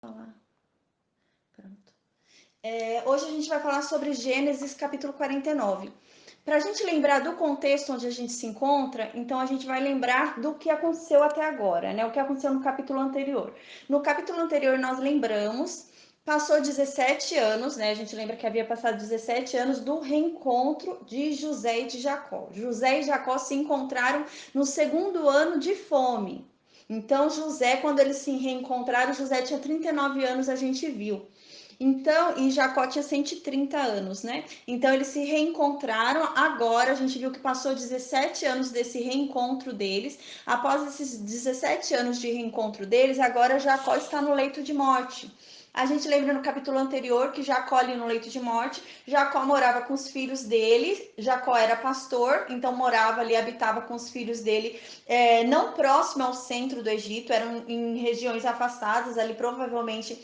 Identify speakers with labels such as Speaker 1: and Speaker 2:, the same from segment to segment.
Speaker 1: Falar. Pronto. Hoje a gente vai falar sobre Gênesis capítulo 49. Para a gente lembrar do contexto onde a gente se encontra, então a gente vai lembrar do que aconteceu até agora, né? O que aconteceu no capítulo anterior. No capítulo anterior nós lembramos, passou 17 anos, né? A gente lembra que havia passado 17 anos do reencontro de José e de Jacó. José e Jacó se encontraram no segundo ano de fome. Então José, quando eles se reencontraram, José tinha 39 anos, a gente viu. Então, e Jacó tinha 130 anos, né? Então eles se reencontraram. Agora a gente viu que passou 17 anos desse reencontro deles. Após esses 17 anos de reencontro deles, agora Jacó está no leito de morte. A gente lembra no capítulo anterior que Jacó ali no leito de morte, Jacó morava com os filhos dele, Jacó era pastor, então morava ali, habitava com os filhos dele, não próximo ao centro do Egito, eram em regiões afastadas, ali provavelmente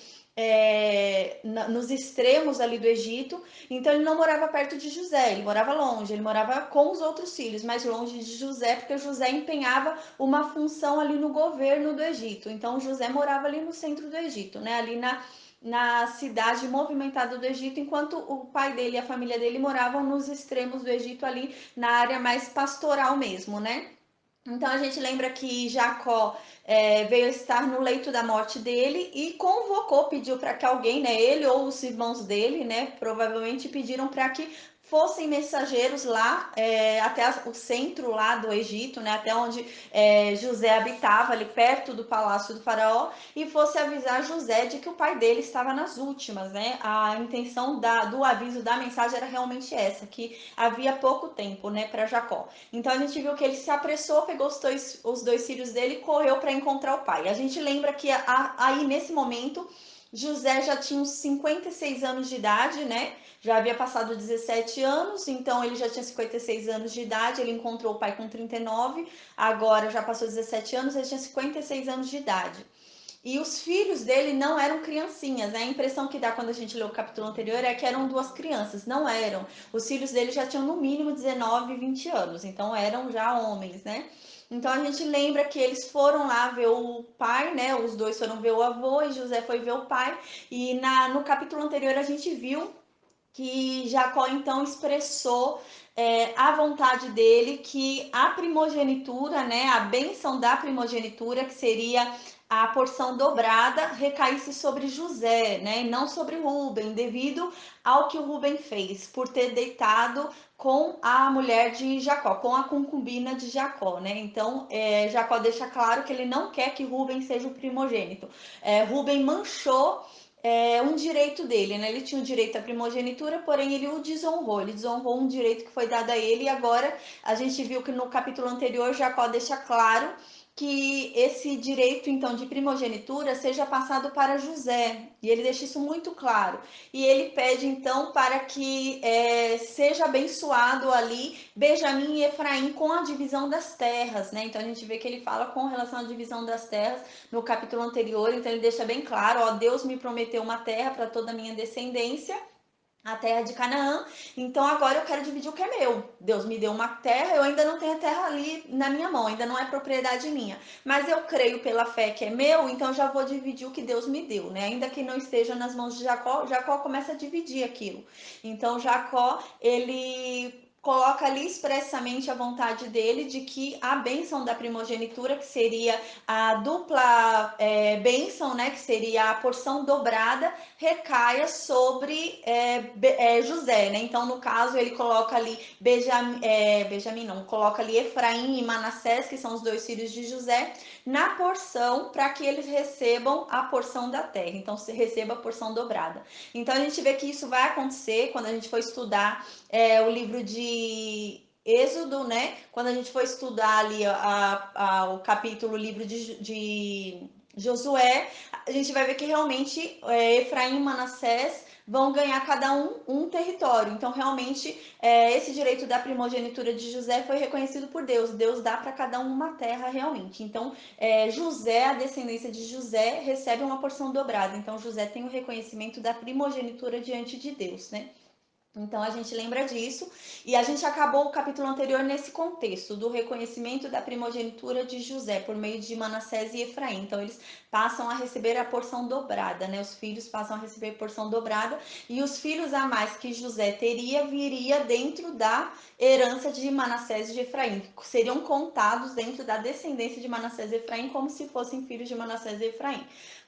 Speaker 1: nos extremos ali do Egito. Então ele não morava perto de José, ele morava longe, ele morava com os outros filhos, mas longe de José, porque José empenhava uma função ali no governo do Egito. Então José morava ali no centro do Egito, né? Ali na cidade movimentada do Egito, enquanto o pai dele e a família dele moravam nos extremos do Egito, ali na área mais pastoral mesmo, né? Então a gente lembra que Jacó veio estar no leito da morte dele e convocou, pediu para que alguém, né, ele ou os irmãos dele, né, provavelmente pediram para que fossem mensageiros lá até o centro lá do Egito, né, até onde José habitava, ali perto do palácio do faraó, e fosse avisar José de que o pai dele estava nas últimas, né? A intenção do aviso da mensagem era realmente essa, que havia pouco tempo, né, para Jacó. Então a gente viu que ele se apressou, pegou os dois filhos dele e correu para encontrar o pai. A gente lembra que aí nesse momento José já tinha uns 56 anos de idade, né? Já havia passado 17 anos, então ele já tinha 56 anos de idade. Ele encontrou o pai com 39, agora já passou 17 anos, ele tinha 56 anos de idade. E os filhos dele não eram criancinhas, né? A impressão que dá quando a gente lê o capítulo anterior é que eram duas crianças. Não eram. Os filhos dele já tinham no mínimo 19 e 20 anos, então eram já homens, né? Então a gente lembra que eles foram lá ver o pai, né? Os dois foram ver o avô e José foi ver o pai. E no capítulo anterior a gente viu que Jacó então expressou a vontade dele que a primogenitura, né, a bênção da primogenitura, que seria a porção dobrada, recaísse sobre José, né, e não sobre Rúben, devido ao que o Rúben fez, por ter deitado com a mulher de Jacó, com a concubina de Jacó, né? Então, Jacó deixa claro que ele não quer que Rúben seja o primogênito. Rúben manchou um direito dele, né? Ele tinha o direito à primogenitura, porém ele o desonrou. Ele desonrou um direito que foi dado a ele, e agora a gente viu que no capítulo anterior Jacó deixa claro que esse direito então de primogenitura seja passado para José, e ele deixa isso muito claro. E ele pede então para que seja abençoado ali Benjamim e Efraim com a divisão das terras, né? Então a gente vê que ele fala com relação à divisão das terras no capítulo anterior, então ele deixa bem claro, ó, Deus me prometeu uma terra para toda a minha descendência, a terra de Canaã, então agora eu quero dividir o que é meu. Deus me deu uma terra, eu ainda não tenho a terra ali na minha mão, ainda não é propriedade minha, mas eu creio pela fé que é meu, então já vou dividir o que Deus me deu, né? Ainda que não esteja nas mãos de Jacó, Jacó começa a dividir aquilo. Então Jacó, ele coloca ali expressamente a vontade dele de que a bênção da primogenitura, que seria a dupla bênção, né, que seria a porção dobrada, recaia sobre José, né? Então, no caso, ele coloca ali Benjamim não, coloca ali Efraim e Manassés, que são os dois filhos de José, na porção para que eles recebam a porção da terra. Então, se receba a porção dobrada. Então, a gente vê que isso vai acontecer quando a gente for estudar o livro de Êxodo, né? Quando a gente for estudar ali o capítulo, o livro de Josué, a gente vai ver que realmente Efraim e Manassés vão ganhar cada um território. Então, realmente, esse direito da primogenitura de José foi reconhecido por Deus. Deus dá para cada um uma terra realmente. Então, José, a descendência de José, recebe uma porção dobrada. Então, José tem o reconhecimento da primogenitura diante de Deus, né? Então a gente lembra disso e a gente acabou o capítulo anterior nesse contexto do reconhecimento da primogenitura de José por meio de Manassés e Efraim. Então eles passam a receber a porção dobrada, né? Os filhos passam a receber a porção dobrada e os filhos a mais que José teria viria dentro da herança de Manassés e de Efraim. Seriam contados dentro da descendência de Manassés e Efraim como se fossem filhos de Manassés e Efraim.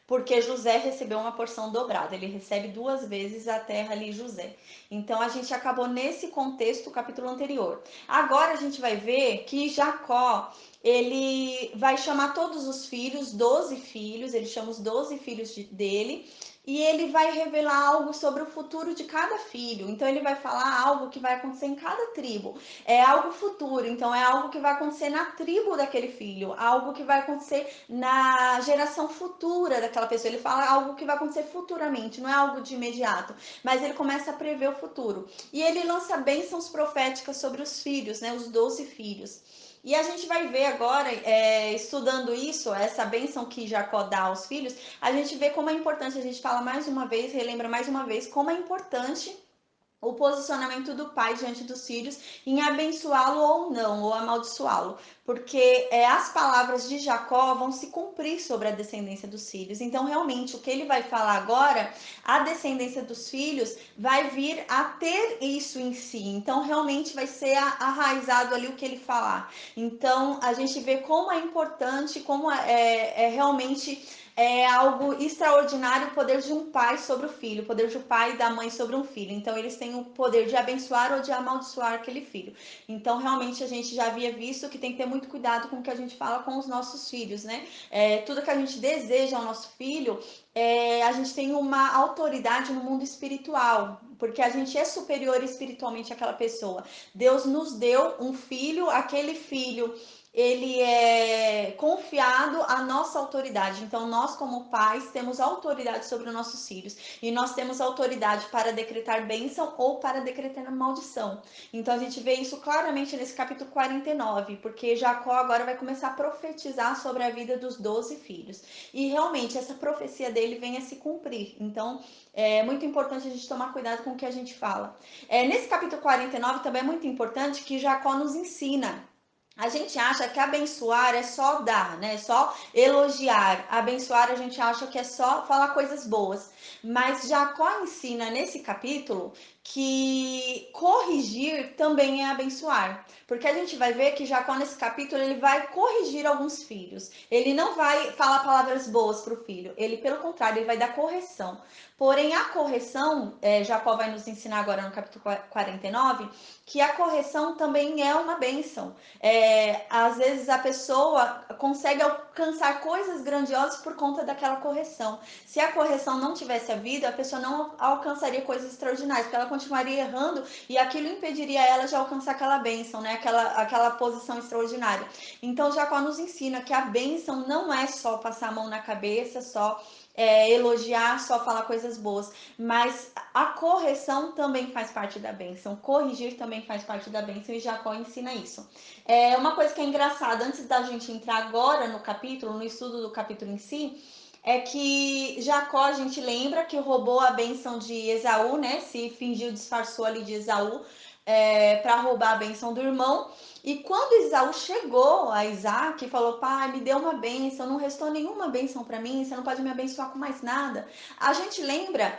Speaker 1: Porque José recebeu uma porção dobrada, ele recebe 2 vezes a terra ali, José. Então a gente acabou nesse contexto o capítulo anterior. Agora a gente vai ver que Jacó, ele vai chamar todos os filhos, 12 filhos, ele chama os 12 filhos dele, e ele vai revelar algo sobre o futuro de cada filho. Então ele vai falar algo que vai acontecer em cada tribo. É algo futuro, então é algo que vai acontecer na tribo daquele filho, algo que vai acontecer na geração futura daquela pessoa. Ele fala algo que vai acontecer futuramente, não é algo de imediato, mas ele começa a prever o futuro. E ele lança bênçãos proféticas sobre os filhos, né, os 12 filhos. E a gente vai ver agora, estudando isso, essa bênção que Jacó dá aos filhos, a gente vê como é importante, a gente fala mais uma vez, relembra mais uma vez, como é importante o posicionamento do pai diante dos filhos em abençoá-lo ou não, ou amaldiçoá-lo, porque as palavras de Jacó vão se cumprir sobre a descendência dos filhos. Então, realmente, o que ele vai falar agora, a descendência dos filhos vai vir a ter isso em si. Então, realmente vai ser arraizado ali o que ele falar. Então, a gente vê como é importante, como é realmente algo extraordinário o poder de um pai sobre o filho, o poder de um pai e da mãe sobre um filho. Então, eles têm o poder de abençoar ou de amaldiçoar aquele filho. Então, realmente, a gente já havia visto que tem que ter muito cuidado com o que a gente fala com os nossos filhos, né? Tudo que a gente deseja ao nosso filho, a gente tem uma autoridade no mundo espiritual, porque a gente é superior espiritualmente àquela pessoa. Deus nos deu um filho, aquele filho ele é confiado à nossa autoridade. Então, nós, como pais, temos autoridade sobre os nossos filhos. E nós temos autoridade para decretar bênção ou para decretar maldição. Então, a gente vê isso claramente nesse capítulo 49, porque Jacó agora vai começar a profetizar sobre a vida dos 12 filhos. E realmente, essa profecia dele vem a se cumprir. Então, é muito importante a gente tomar cuidado com o que a gente fala. Nesse capítulo 49 também é muito importante que Jacó nos ensina. A gente acha que abençoar é só dar, né? É só elogiar. Abençoar a gente acha que é só falar coisas boas. Mas Jacó ensina nesse capítulo que corrigir também é abençoar. Porque a gente vai ver que Jacó nesse capítulo ele vai corrigir alguns filhos. Ele não vai falar palavras boas para o filho. Ele, pelo contrário, ele vai dar correção. Porém, a correção, Jacó vai nos ensinar agora no capítulo 49, que a correção também é uma bênção. Às vezes a pessoa consegue alcançar coisas grandiosas por conta daquela correção. Se a correção não tivesse havido, a pessoa não alcançaria coisas extraordinárias, porque ela continuaria errando e aquilo impediria ela de alcançar aquela bênção, né? Aquela posição extraordinária. Então Jacó nos ensina que a bênção não é só passar a mão na cabeça, só elogiar, só falar coisas boas, mas a correção também faz parte da bênção, corrigir também faz parte da bênção e Jacó ensina isso. Uma coisa que é engraçada, antes da gente entrar agora no capítulo, no estudo do capítulo em si, é que Jacó, a gente lembra que roubou a bênção de Esaú, né? Se fingiu, disfarçou ali de Esaú para roubar a bênção do irmão. E quando Esaú chegou a Isaac e falou: pai, me deu uma bênção, não restou nenhuma bênção para mim, você não pode me abençoar com mais nada. A gente lembra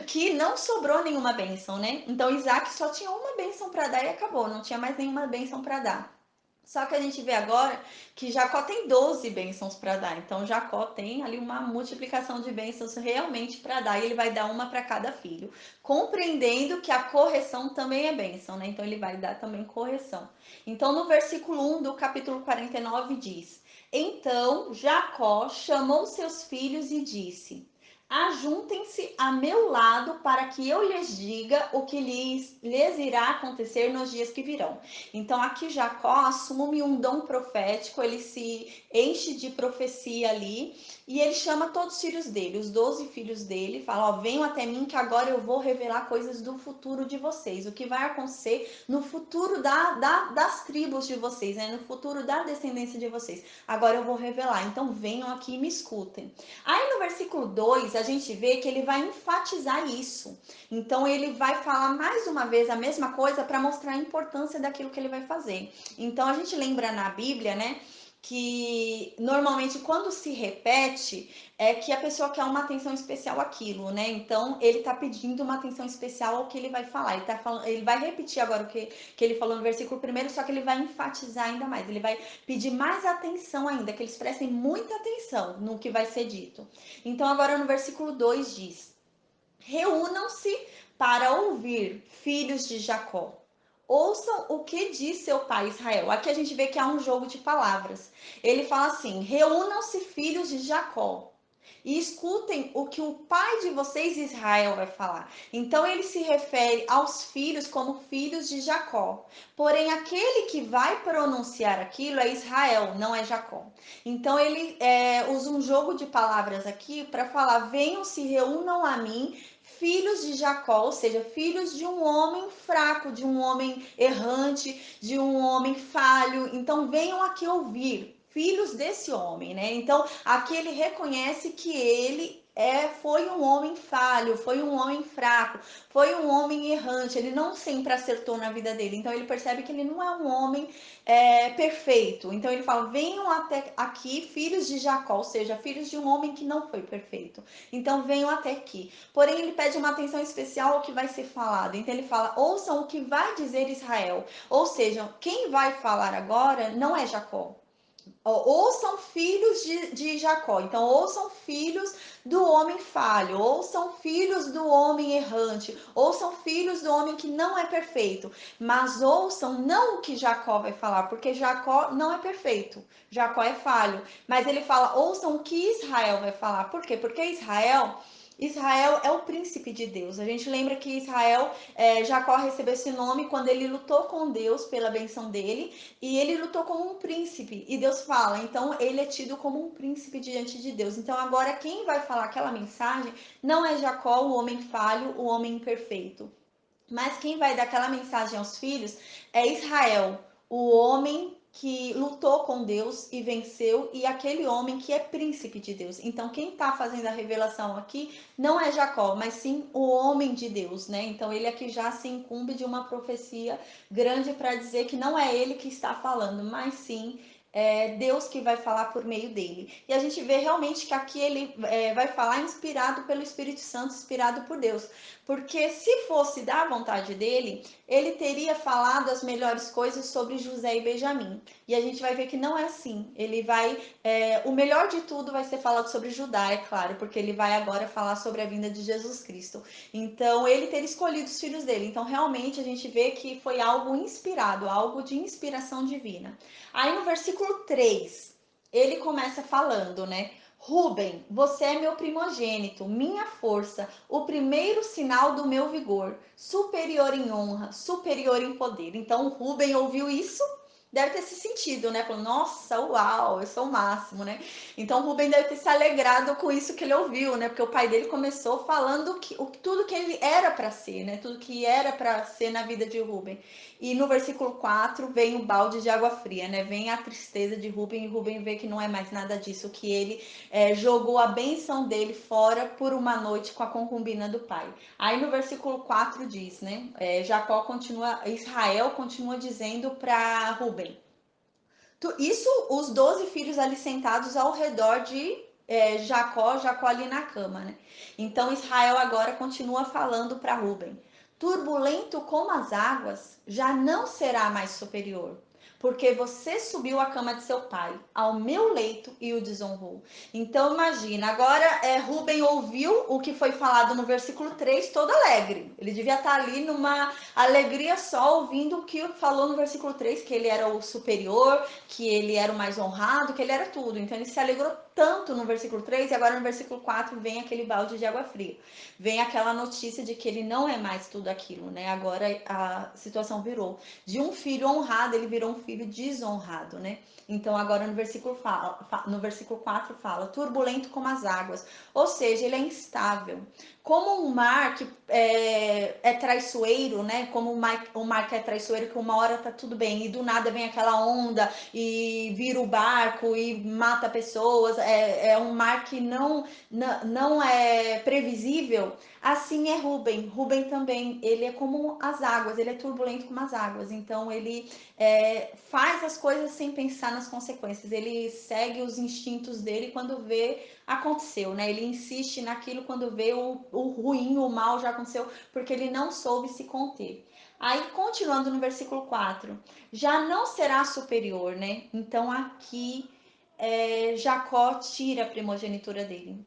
Speaker 1: que não sobrou nenhuma bênção, né? Então Isaac só tinha uma bênção para dar e acabou, não tinha mais nenhuma bênção para dar. Só que a gente vê agora que Jacó tem 12 bênçãos para dar. Então Jacó tem ali uma multiplicação de bênçãos realmente para dar. E ele vai dar uma para cada filho. Compreendendo que a correção também é bênção, né? Então ele vai dar também correção. Então no versículo 1 do capítulo 49 diz: Então Jacó chamou seus filhos e disse: Ajuntem-se a meu lado para que eu lhes diga o que lhes irá acontecer nos dias que virão. Então aqui Jacó assume um dom profético, ele se enche de profecia ali e ele chama todos os filhos dele, os 12 filhos dele, fala: ó, venham até mim que agora eu vou revelar coisas do futuro de vocês, o que vai acontecer no futuro das tribos de vocês, né? No futuro da descendência de vocês. Agora eu vou revelar, então venham aqui e me escutem. Aí no versículo 2 a gente vê que ele vai enfatizar isso. Então ele vai falar mais uma vez a mesma coisa para mostrar a importância daquilo que ele vai fazer. Então a gente lembra na Bíblia, né, que normalmente quando se repete é que a pessoa quer uma atenção especial àquilo, né? Então ele tá pedindo uma atenção especial ao que ele vai falar. Ele tá falando, ele vai repetir agora que ele falou no versículo primeiro, só que ele vai enfatizar ainda mais. Ele vai pedir mais atenção ainda, que eles prestem muita atenção no que vai ser dito. Então agora no versículo 2 diz: reúnam-se para ouvir, filhos de Jacó. Ouçam o que diz seu pai Israel. Aqui a gente vê que há um jogo de palavras. Ele fala assim: reúnam-se, filhos de Jacó, e escutem o que o pai de vocês, Israel, vai falar. Então ele se refere aos filhos como filhos de Jacó. Porém, aquele que vai pronunciar aquilo é Israel, não é Jacó. Então ele usa um jogo de palavras aqui para falar: venham, se reúnam a mim, filhos de Jacó, ou seja, filhos de um homem fraco, de um homem errante, de um homem falho. Então venham aqui ouvir, filhos desse homem, né? Então aqui ele reconhece que ele foi um homem falho, foi um homem fraco, foi um homem errante, ele não sempre acertou na vida dele, então ele percebe que ele não é um homem perfeito. Então ele fala: venham até aqui, filhos de Jacó, ou seja, filhos de um homem que não foi perfeito. Então venham até aqui. Porém, ele pede uma atenção especial ao que vai ser falado. Então ele fala: ouçam o que vai dizer Israel. Ou seja, quem vai falar agora não é Jacó. Ouçam filhos de Jacó. Então, ouçam filhos do homem falho, ouçam filhos do homem errante, ouçam filhos do homem que não é perfeito, mas ouçam não o que Jacó vai falar, porque Jacó não é perfeito, Jacó é falho, mas ele fala: ouçam o que Israel vai falar. Por quê? Porque Israel é o príncipe de Deus. A gente lembra que Jacó recebeu esse nome quando ele lutou com Deus pela benção dele, e ele lutou como um príncipe. E Deus fala, então ele é tido como um príncipe diante de Deus. Então agora quem vai falar aquela mensagem não é Jacó, o homem falho, o homem imperfeito. Mas quem vai dar aquela mensagem aos filhos é Israel, o homem que lutou com Deus e venceu, e aquele homem que é príncipe de Deus. Então, quem está fazendo a revelação aqui não é Jacó, mas sim o homem de Deus, né? Então, ele aqui já se incumbe de uma profecia grande para dizer que não é ele que está falando, mas sim Deus que vai falar por meio dele. E a gente vê realmente que aqui ele vai falar inspirado pelo Espírito Santo, inspirado por Deus. Porque se fosse da vontade dele, ele teria falado as melhores coisas sobre José e Benjamim. E a gente vai ver que não é assim. O melhor de tudo vai ser falado sobre Judá, é claro, porque ele vai agora falar sobre a vinda de Jesus Cristo. Então, ele ter escolhido os filhos dele. Então, realmente, a gente vê que foi algo inspirado, algo de inspiração divina. Aí, no versículo 3, ele começa falando, né? Rúben, você é meu primogênito, minha força, o primeiro sinal do meu vigor, superior em honra, superior em poder. Então, Rúben ouviu isso, deve ter se sentido, né? Falou: nossa, uau, eu sou o máximo, né? Então, Rúben deve ter se alegrado com isso que ele ouviu, né? Porque o pai dele começou falando tudo que ele era para ser, né? Tudo que era para ser na vida de Rúben. E no versículo 4 vem o balde de água fria, né? Vem a tristeza de Rúben, e Rúben vê que não é mais nada disso, que ele jogou a bênção dele fora por uma noite com a concubina do pai. Aí no versículo 4 diz, né? Israel continua dizendo para Rúben. Isso, os 12 filhos ali sentados ao redor de Jacó ali na cama, né? Então Israel agora continua falando para Rúben: turbulento como as águas, já não será mais superior, porque você subiu à cama de seu pai, ao meu leito, e o desonrou. Então imagina, agora Rúben ouviu o que foi falado no versículo 3 todo alegre. Ele devia estar ali numa alegria só, ouvindo o que falou no versículo 3, que ele era o superior, que ele era o mais honrado, que ele era tudo. Então ele se alegrou tanto no versículo 3, e agora no versículo 4 vem aquele balde de água fria. Vem aquela notícia de que ele não é mais tudo aquilo, né? Agora a situação virou. De um filho honrado, ele virou um um filho desonrado, né? Então agora no versículo 4 fala, turbulento como as águas, ou seja, ele é instável. Como um mar que é traiçoeiro, né? Como um mar que é traiçoeiro, que uma hora tá tudo bem e do nada vem aquela onda e vira o barco e mata pessoas, é um mar que não é previsível. Assim é Rubem. Rubem também, ele é como as águas, ele é turbulento como as águas. Então ele faz as coisas sem pensar nas consequências. Ele segue os instintos dele quando vê aconteceu, né? Ele insiste naquilo quando vê o ruim, o mal já aconteceu, porque ele não soube se conter. Aí, continuando no versículo 4, já não será superior, né? Então aqui Jacó tira a primogenitura dele.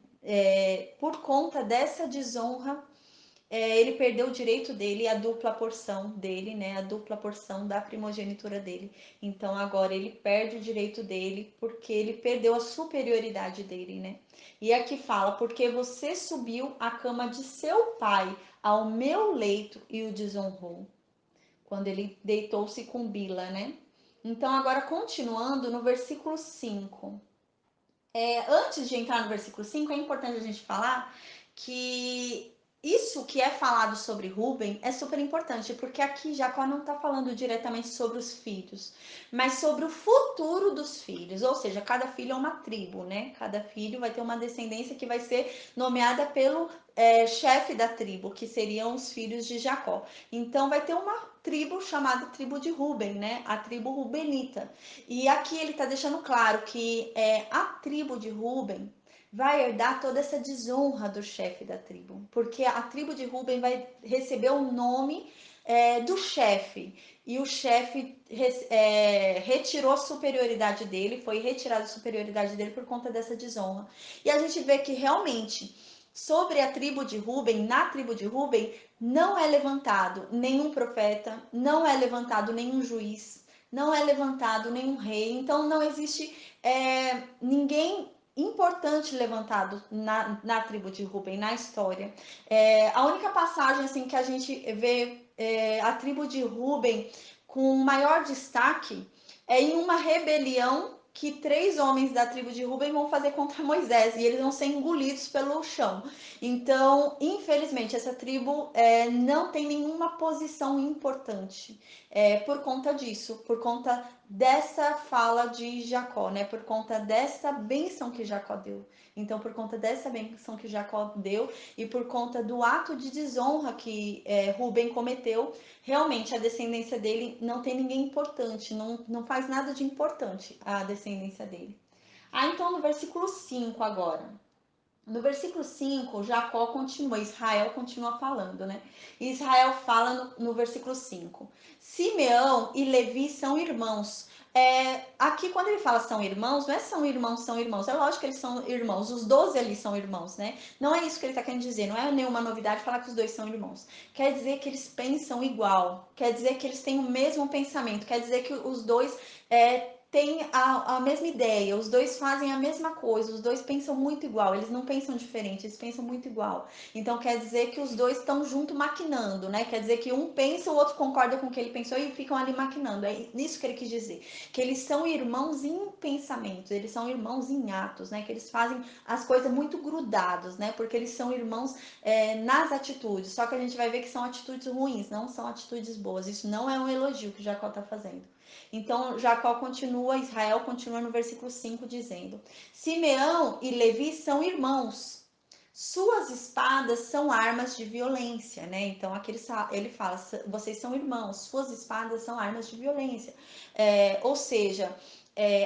Speaker 1: Por conta dessa desonra, ele perdeu o direito dele, a dupla porção dele, né? A dupla porção da primogenitura dele. Então agora ele perde o direito dele porque ele perdeu a superioridade dele, né? E aqui fala, porque você subiu à cama de seu pai ao meu leito e o desonrou. Quando ele deitou-se com Bila, né? Então agora continuando no versículo 5. Antes de entrar no versículo 5, é importante a gente falar que isso que é falado sobre Rubem é super importante, porque aqui Jacó não está falando diretamente sobre os filhos, mas sobre o futuro dos filhos, ou seja, cada filho é uma tribo, né? Cada filho vai ter uma descendência que vai ser nomeada pelo chefe da tribo, que seriam os filhos de Jacó. Então vai ter uma tribo chamada tribo de Ruben, né? A tribo rubenita. E aqui ele está deixando claro que a tribo de Ruben vai herdar toda essa desonra do chefe da tribo, porque a tribo de Ruben vai receber o nome do chefe, e o chefe retirou a superioridade dele, foi retirada a superioridade dele por conta dessa desonra. E a gente vê que realmente sobre a tribo de Ruben, na tribo de Ruben, não é levantado nenhum profeta, não é levantado nenhum juiz, não é levantado nenhum rei, então não existe ninguém importante levantado na tribo de Ruben, na história. A única passagem assim que a gente vê a tribo de Ruben com maior destaque é em uma rebelião que 3 homens da tribo de Ruben vão fazer contra Moisés e eles vão ser engolidos pelo chão. Então, infelizmente, essa tribo não tem nenhuma posição importante por conta disso, por conta dessa fala de Jacó, né? Por conta dessa bênção que Jacó deu. Então, por conta dessa bênção que Jacó deu e por conta do ato de desonra que Rubem cometeu, realmente a descendência dele não tem ninguém importante, não faz nada de importante a descendência dele. Então no versículo 5 agora. No versículo 5, Jacó continua, Israel continua falando, né? Israel fala no versículo 5. Simeão e Levi são irmãos. Aqui, quando ele fala são irmãos, não é são irmãos, são irmãos. É lógico que eles são irmãos. Os 12 ali são irmãos, né? Não é isso que ele está querendo dizer. Não é nenhuma novidade falar que os dois são irmãos. Quer dizer que eles pensam igual. Quer dizer que eles têm o mesmo pensamento. Quer dizer que os dois têm a mesma ideia, os dois fazem a mesma coisa, os dois pensam muito igual, eles não pensam diferente, eles pensam muito igual. Então quer dizer que os dois estão junto maquinando, né? Quer dizer que um pensa, o outro concorda com o que ele pensou e ficam ali maquinando. É nisso que ele quis dizer. Que eles são irmãos em pensamentos, eles são irmãos em atos, né? Que eles fazem as coisas muito grudados, né? Porque eles são irmãos nas atitudes. Só que a gente vai ver que são atitudes ruins, não são atitudes boas. Isso não é um elogio que Jacó está fazendo. Então, Jacó continua, Israel continua no versículo 5 dizendo: Simeão e Levi são irmãos. Suas espadas são armas de violência, né? Então, aqui ele fala: vocês são irmãos, suas espadas são armas de violência. Ou seja,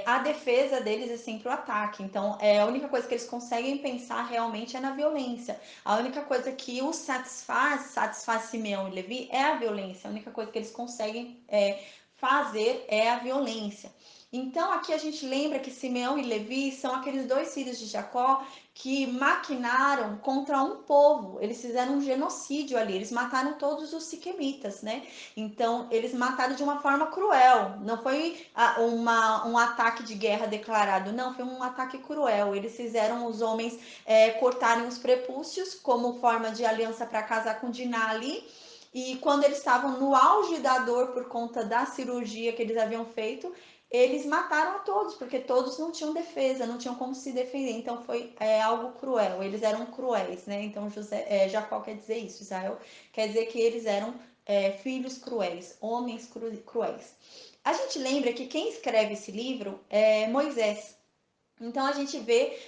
Speaker 1: a defesa deles é sempre o ataque. Então, a única coisa que eles conseguem pensar realmente é na violência. A única coisa que os satisfaz Simeão e Levi é a violência. A única coisa que eles conseguem fazer é a violência. Então aqui a gente lembra que Simeão e Levi são aqueles 2 filhos de Jacó que maquinaram contra um povo. Eles fizeram um genocídio ali, eles mataram todos os siquemitas, né? Então eles mataram de uma forma cruel. Não foi um ataque de guerra declarado, não, foi um ataque cruel. Eles fizeram os homens cortarem os prepúcios como forma de aliança para casar com Diná ali. e quando eles estavam no auge da dor por conta da cirurgia que eles haviam feito, eles mataram a todos, porque todos não tinham defesa, não tinham como se defender. Então foi algo cruel, eles eram cruéis, né? Então Jacó quer dizer isso, Israel quer dizer que eles eram filhos cruéis, homens cruéis. A gente lembra que quem escreve esse livro é Moisés. Então a gente vê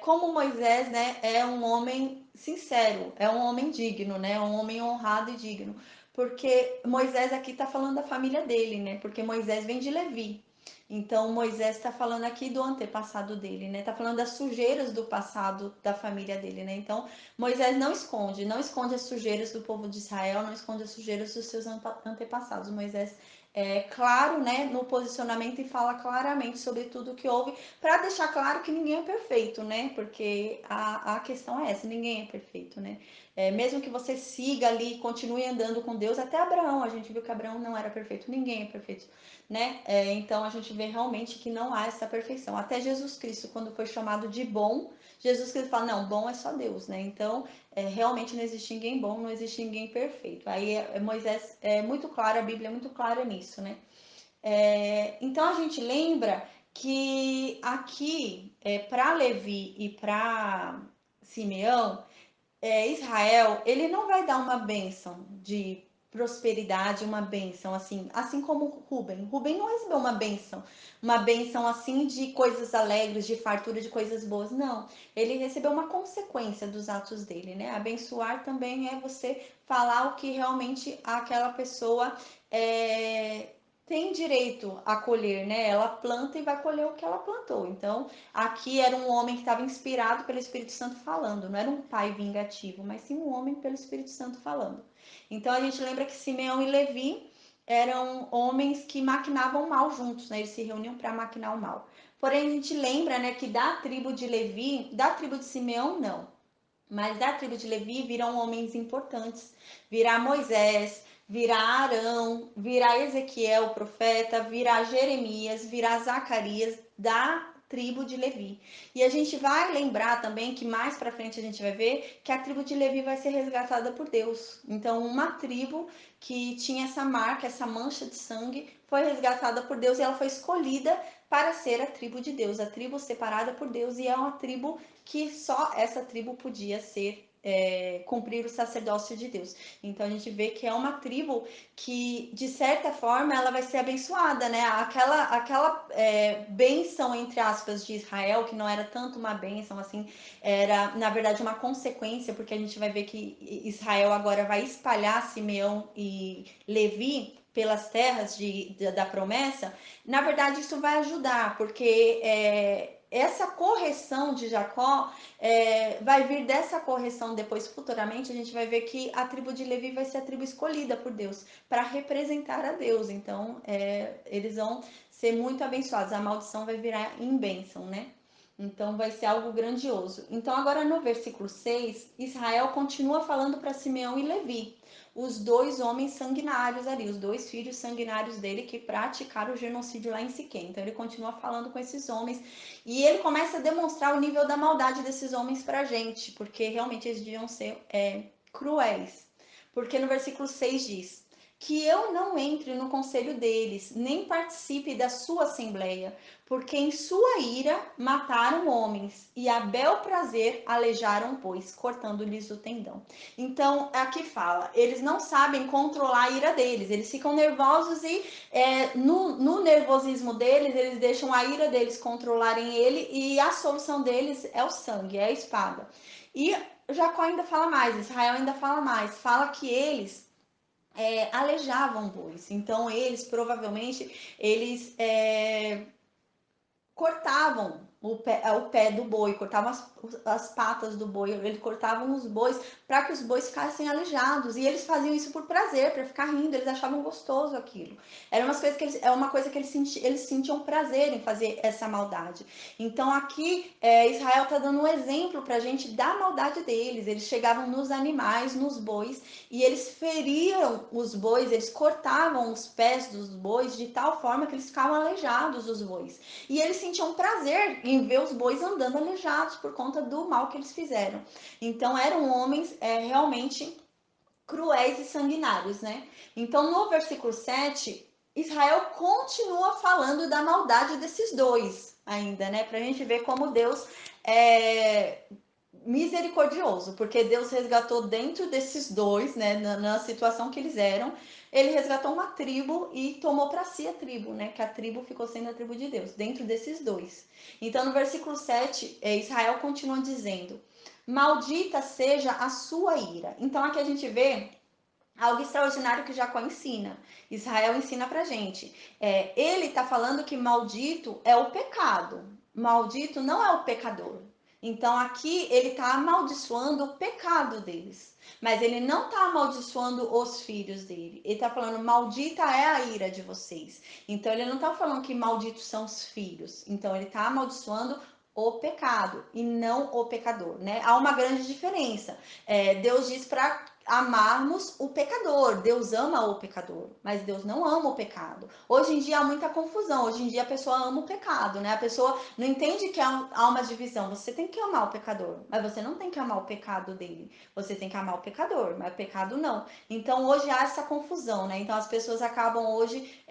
Speaker 1: como Moisés, né, é um homem sincero, é um homem digno, né, um homem honrado e digno, porque Moisés aqui está falando da família dele, né, porque Moisés vem de Levi. Então Moisés está falando aqui do antepassado dele, né, está falando das sujeiras do passado da família dele, né. Então Moisés não esconde as sujeiras do povo de Israel, não esconde as sujeiras dos seus antepassados. Moisés é claro, né, no posicionamento e fala claramente sobre tudo que houve para deixar claro que ninguém é perfeito, né? Porque a questão é essa, ninguém é perfeito, né? Mesmo que você siga ali, continue andando com Deus, até Abraão, a gente viu que Abraão não era perfeito, ninguém é perfeito, né? Então a gente vê realmente que não há essa perfeição. Até Jesus Cristo, quando foi chamado de bom, Jesus Cristo fala, não, bom é só Deus, né? Então, realmente não existe ninguém bom, não existe ninguém perfeito. Aí Moisés é muito claro, a Bíblia é muito clara nisso, né? Então a gente lembra que aqui, para Levi e para Simeão, Israel, ele não vai dar uma bênção de prosperidade, uma bênção assim como Ruben. Ruben não recebeu uma bênção assim de coisas alegres, de fartura, de coisas boas. Não, ele recebeu uma consequência dos atos dele, né? Abençoar também é você falar o que realmente aquela pessoa tem direito a colher, né? Ela planta e vai colher o que ela plantou. Então, aqui era um homem que estava inspirado pelo Espírito Santo falando, não era um pai vingativo, mas sim um homem pelo Espírito Santo falando. Então a gente lembra que Simeão e Levi eram homens que maquinavam mal juntos, né? Eles se reuniam para maquinar o mal. Porém, a gente lembra, né, que da tribo de Levi, da tribo de Simeão, não. Mas da tribo de Levi virão homens importantes. Virá Moisés, virá Arão, virá Ezequiel, o profeta, virá Jeremias, virá Zacarias da tribo de Levi. E a gente vai lembrar também que mais para frente a gente vai ver que a tribo de Levi vai ser resgatada por Deus. Então, uma tribo que tinha essa marca, essa mancha de sangue, foi resgatada por Deus e ela foi escolhida para ser a tribo de Deus, a tribo separada por Deus, e é uma tribo que só essa tribo podia ser cumprir o sacerdócio de Deus. Então a gente vê que é uma tribo que, de certa forma, ela vai ser abençoada, né? Aquela bênção, entre aspas, de Israel, que não era tanto uma bênção assim, era, na verdade, uma consequência, porque a gente vai ver que Israel agora vai espalhar Simeão e Levi pelas terras da promessa. Na verdade, isso vai ajudar, porque essa correção de Jacó vai vir dessa correção depois, futuramente, a gente vai ver que a tribo de Levi vai ser a tribo escolhida por Deus para representar a Deus. Então, eles vão ser muito abençoados. A maldição vai virar em bênção, né? Então vai ser algo grandioso. Então, agora no versículo 6, Israel continua falando para Simeão e Levi, os dois homens sanguinários ali, os dois filhos sanguinários dele que praticaram o genocídio lá em Siquém. Então ele continua falando com esses homens e ele começa a demonstrar o nível da maldade desses homens para a gente, porque realmente eles deviam ser cruéis. Porque no versículo 6 diz: que eu não entre no conselho deles, nem participe da sua assembleia, porque em sua ira mataram homens, e a bel prazer alejaram, pois, cortando-lhes o tendão. Então, aqui fala, eles não sabem controlar a ira deles, eles ficam nervosos e no nervosismo deles, eles deixam a ira deles controlarem ele, e a solução deles é o sangue, é a espada. E Jacó ainda fala mais, Israel ainda fala mais, fala que eles alejavam bois. Então eles provavelmente cortavam o pé do boi, cortavam as patas do boi, eles cortavam os bois para que os bois ficassem aleijados. E eles faziam isso por prazer, para ficar rindo, eles achavam gostoso aquilo. Era uma coisa que eles sentiam prazer em fazer essa maldade. Então aqui Israel está dando um exemplo para a gente da maldade deles. Eles chegavam nos animais, nos bois, e eles feriam os bois, eles cortavam os pés dos bois de tal forma que eles ficavam aleijados, os bois. E eles sentiam prazer em ver os bois andando aleijados por conta do mal que eles fizeram. Então eram homens realmente cruéis e sanguinários, né? Então, no versículo 7, Israel continua falando da maldade desses dois ainda, né? Pra gente ver como Deus é misericordioso, porque Deus resgatou dentro desses dois, né, na situação que eles eram, ele resgatou uma tribo e tomou para si a tribo, né, que a tribo ficou sendo a tribo de Deus, dentro desses dois. Então, no versículo 7, Israel continua dizendo: maldita seja a sua ira. Então, aqui a gente vê algo extraordinário que Jacó ensina. Israel ensina pra gente. Ele tá falando que maldito é o pecado. Maldito não é o pecador. Então aqui ele está amaldiçoando o pecado deles. Mas ele não está amaldiçoando os filhos dele. Ele está falando, maldita é a ira de vocês. Então ele não está falando que malditos são os filhos. Então ele está amaldiçoando o pecado e não o pecador, né? Há uma grande diferença. Deus diz para amarmos o pecador. Deus ama o pecador, mas Deus não ama o pecado. Hoje em dia há muita confusão. Hoje em dia a pessoa ama o pecado, né? A pessoa não entende que há uma divisão. Você tem que amar o pecador, mas você não tem que amar o pecado dele. Você tem que amar o pecador, mas o pecado não. Então hoje há essa confusão, né? Então as pessoas acabam hoje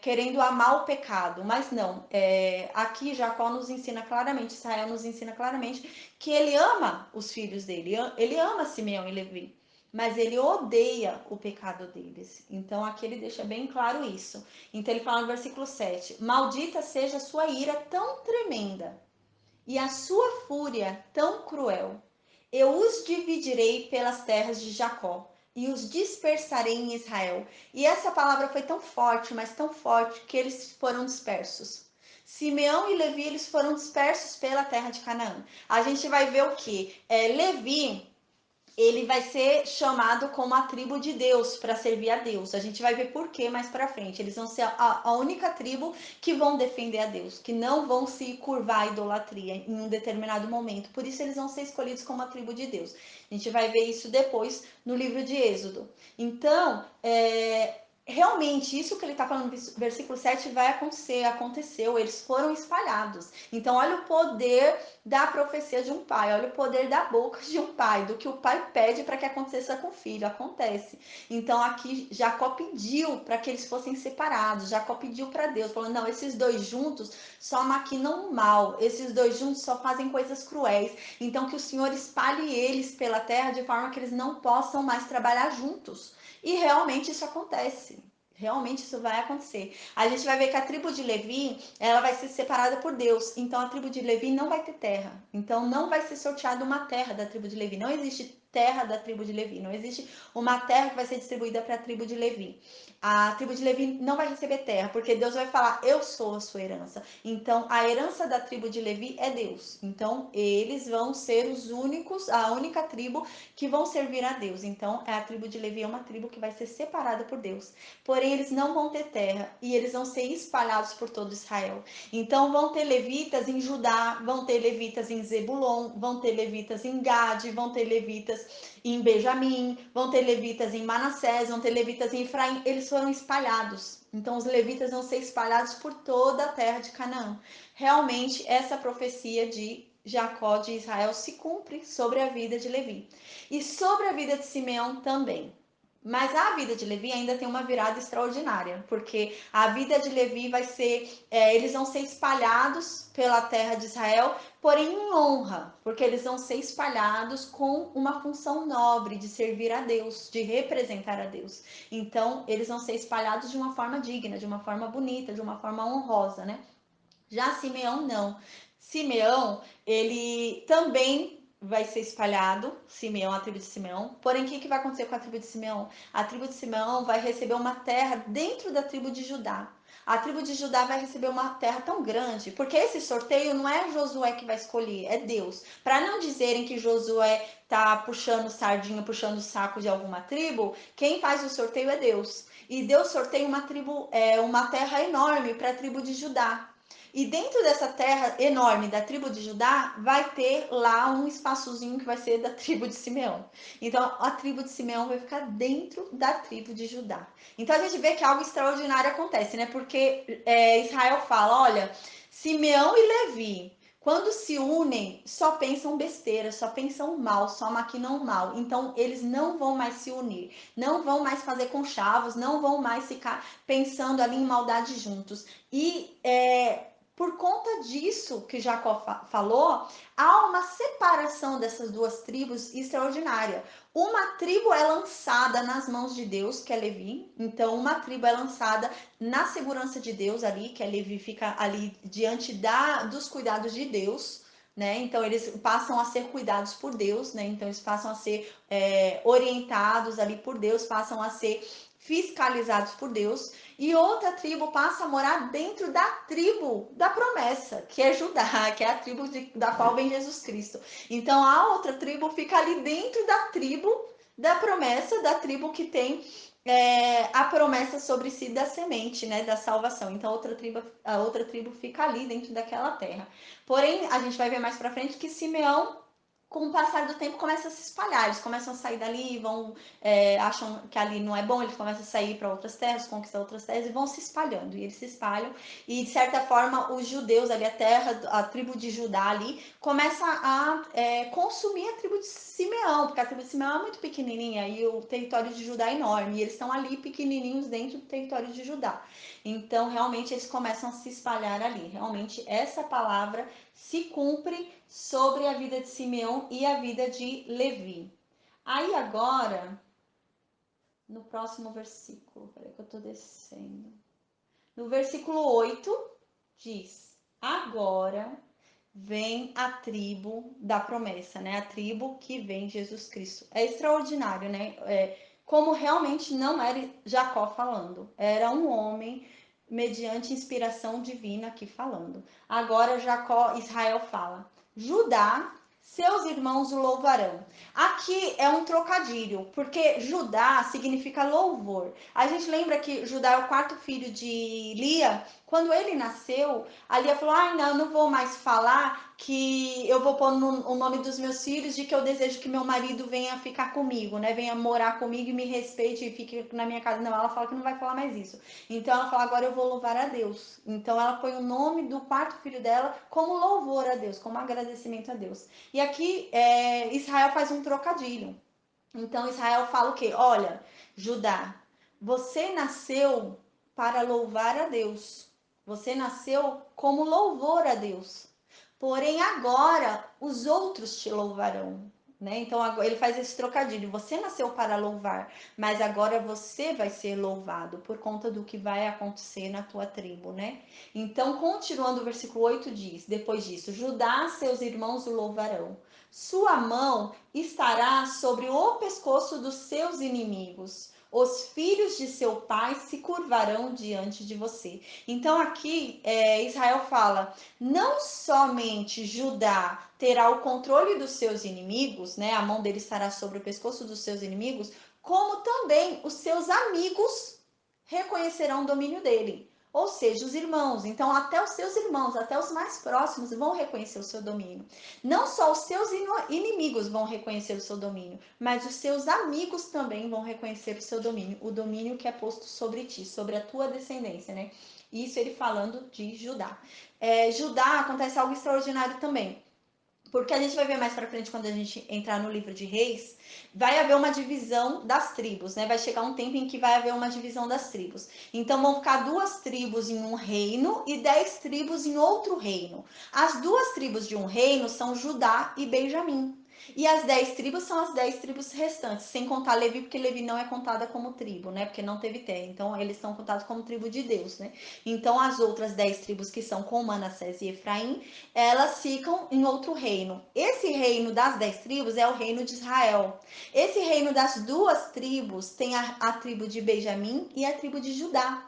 Speaker 1: querendo amar o pecado, mas não. Aqui Jacó nos ensina claramente, Israel nos ensina claramente que ele ama os filhos dele, ele ama Simeão e Levi, mas ele odeia o pecado deles. Então aqui ele deixa bem claro isso. Então ele fala no versículo 7: maldita seja a sua ira tão tremenda e a sua fúria tão cruel. Eu os dividirei pelas terras de Jacó e os dispersarei em Israel. E essa palavra foi tão forte, mas tão forte, que eles foram dispersos. Simeão e Levi, eles foram dispersos pela terra de Canaã. A gente vai ver o que? Levi, ele vai ser chamado como a tribo de Deus, para servir a Deus. A gente vai ver por quê mais para frente. Eles vão ser a única tribo que vão defender a Deus, que não vão se curvar à idolatria em um determinado momento. Por isso eles vão ser escolhidos como a tribo de Deus. A gente vai ver isso depois no livro de Êxodo. Então, realmente, isso que ele está falando no versículo 7 vai acontecer, aconteceu, eles foram espalhados. Então, olha o poder da profecia de um pai, olha o poder da boca de um pai, do que o pai pede para que aconteça com o filho, acontece. Então, aqui Jacó pediu para que eles fossem separados, Jacó pediu para Deus, falando: não, esses dois juntos só maquinam o mal, esses dois juntos só fazem coisas cruéis, então que o Senhor espalhe eles pela terra de forma que eles não possam mais trabalhar juntos. E realmente isso acontece. Realmente isso vai acontecer. A gente vai ver que a tribo de Levi, ela vai ser separada por Deus. Então a tribo de Levi não vai ter terra. Então não vai ser sorteada uma terra da tribo de Levi. Não existe terra da tribo de Levi. Não existe uma terra que vai ser distribuída para a tribo de Levi. A tribo de Levi não vai receber terra, porque Deus vai falar: eu sou a sua herança. Então a herança da tribo de Levi é Deus. Então eles vão ser os únicos, a única tribo que vão servir a Deus. Então a tribo de Levi é uma tribo que vai ser separada por Deus. Porém eles não vão ter terra e eles vão ser espalhados por todo Israel. Então vão ter levitas em Judá, vão ter levitas em Zebulon, vão ter levitas em Gade, vão ter levitas em Benjamim, vão ter levitas em Manassés, vão ter levitas em Efraim. Eles foram espalhados. Então os levitas vão ser espalhados por toda a terra de Canaã. Realmente essa profecia de Jacó de Israel se cumpre sobre a vida de Levi e sobre a vida de Simeão também. Mas a vida de Levi ainda tem uma virada extraordinária, porque a vida de Levi vai ser, eles vão ser espalhados pela terra de Israel, porém em honra, porque eles vão ser espalhados com uma função nobre de servir a Deus, de representar a Deus. Então, eles vão ser espalhados de uma forma digna, de uma forma bonita, de uma forma honrosa, né? Já Simeão não. Simeão, ele também vai ser espalhado, Simeão, a tribo de Simeão. Porém, o que vai acontecer com a tribo de Simeão? A tribo de Simeão vai receber uma terra dentro da tribo de Judá. A tribo de Judá vai receber uma terra tão grande, porque esse sorteio não é Josué que vai escolher, é Deus. Para não dizerem que Josué tá puxando sardinha, puxando o saco de alguma tribo, quem faz o sorteio é Deus. E Deus sorteia uma tribo, uma terra enorme para a tribo de Judá. E dentro dessa terra enorme da tribo de Judá, vai ter lá um espaçozinho que vai ser da tribo de Simeão. Então, a tribo de Simeão vai ficar dentro da tribo de Judá. Então, a gente vê que algo extraordinário acontece, né? Porque Israel fala: olha, Simeão e Levi, quando se unem, só pensam besteira, só pensam mal, só maquinam mal. Então, eles não vão mais se unir, não vão mais fazer conchavos, não vão mais ficar pensando ali em maldade juntos. E por conta disso que Jacó falou, há uma separação dessas duas tribos extraordinária. Uma tribo é lançada nas mãos de Deus, que é Levi. Então, uma tribo é lançada na segurança de Deus ali, que é Levi fica ali diante dos cuidados de Deus, né? Então, eles passam a ser cuidados por Deus, né? Então, eles passam a ser orientados ali por Deus, passam a ser fiscalizados por Deus. E outra tribo passa a morar dentro da tribo da promessa, que é Judá, que é a tribo da qual vem Jesus Cristo. Então a outra tribo fica ali dentro da tribo da promessa, da tribo que tem a promessa sobre si da semente, né, da salvação. Então a outra tribo fica ali dentro daquela terra. Porém, a gente vai ver mais para frente que Simeão, com o passar do tempo, começa a se espalhar. Eles começam a sair dali, acham que ali não é bom, eles começam a sair para outras terras, conquistar outras terras e vão se espalhando. E eles se espalham e, de certa forma, os judeus ali, a tribo de Judá ali, começa a consumir a tribo de Simeão, porque a tribo de Simeão é muito pequenininha e o território de Judá é enorme. E eles estão ali pequenininhos dentro do território de Judá. Então, realmente, eles começam a se espalhar ali. Realmente, essa palavra se cumpre sobre a vida de Simeão e a vida de Levi. Aí agora, no próximo versículo, peraí que eu tô descendo. No versículo 8, diz: agora vem a tribo da promessa, né? A tribo que vem Jesus Cristo. É extraordinário, né? Como realmente não era Jacó falando, era um homem mediante inspiração divina aqui falando. Agora Israel fala: Judá, seus irmãos o louvarão. Aqui é um trocadilho, porque Judá significa louvor. A gente lembra que Judá é o quarto filho de Lia. Quando ele nasceu, a Lia falou: ai, não vou mais falar que eu vou pôr o nome dos meus filhos de que eu desejo que meu marido venha ficar comigo, né? Venha morar comigo e me respeite e fique na minha casa. Não, ela fala que não vai falar mais isso. Então ela fala: agora eu vou louvar a Deus. Então ela põe o nome do quarto filho dela como louvor a Deus, como agradecimento a Deus. E aqui Israel faz um trocadilho. Então Israel fala o quê? Olha, Judá, você nasceu para louvar a Deus. Você nasceu como louvor a Deus. Porém, agora os outros te louvarão. Né? Então ele faz esse trocadilho. Você nasceu para louvar, mas agora você vai ser louvado por conta do que vai acontecer na tua tribo, né? Então, continuando o versículo 8 diz, depois disso, Judá, seus irmãos o louvarão. Sua mão estará sobre o pescoço dos seus inimigos. Os filhos de seu pai se curvarão diante de você. Então aqui Israel fala, não somente Judá terá o controle dos seus inimigos, né? A mão dele estará sobre o pescoço dos seus inimigos, como também os seus amigos reconhecerão o domínio dele. Ou seja, os irmãos. Então, até os seus irmãos, até os mais próximos vão reconhecer o seu domínio. Não só os seus inimigos vão reconhecer o seu domínio, mas os seus amigos também vão reconhecer o seu domínio. O domínio que é posto sobre ti, sobre a tua descendência, né? Isso ele falando de Judá. Judá acontece algo extraordinário também. Porque a gente vai ver mais para frente, quando a gente entrar no livro de Reis, vai haver uma divisão das tribos, né? Vai chegar um tempo em que vai haver uma divisão das tribos. Então vão ficar 2 tribos em um reino e 10 tribos em outro reino. As 2 tribos de um reino são Judá e Benjamim. E as 10 tribos são as 10 tribos restantes, sem contar Levi, porque Levi não é contada como tribo, né? Porque não teve terra. Então eles são contados como tribo de Deus, né? Então as outras 10 tribos que são com Manassés e Efraim, elas ficam em outro reino. Esse reino das 10 tribos é o reino de Israel. Esse reino das 2 tribos tem a tribo de Benjamim e a tribo de Judá.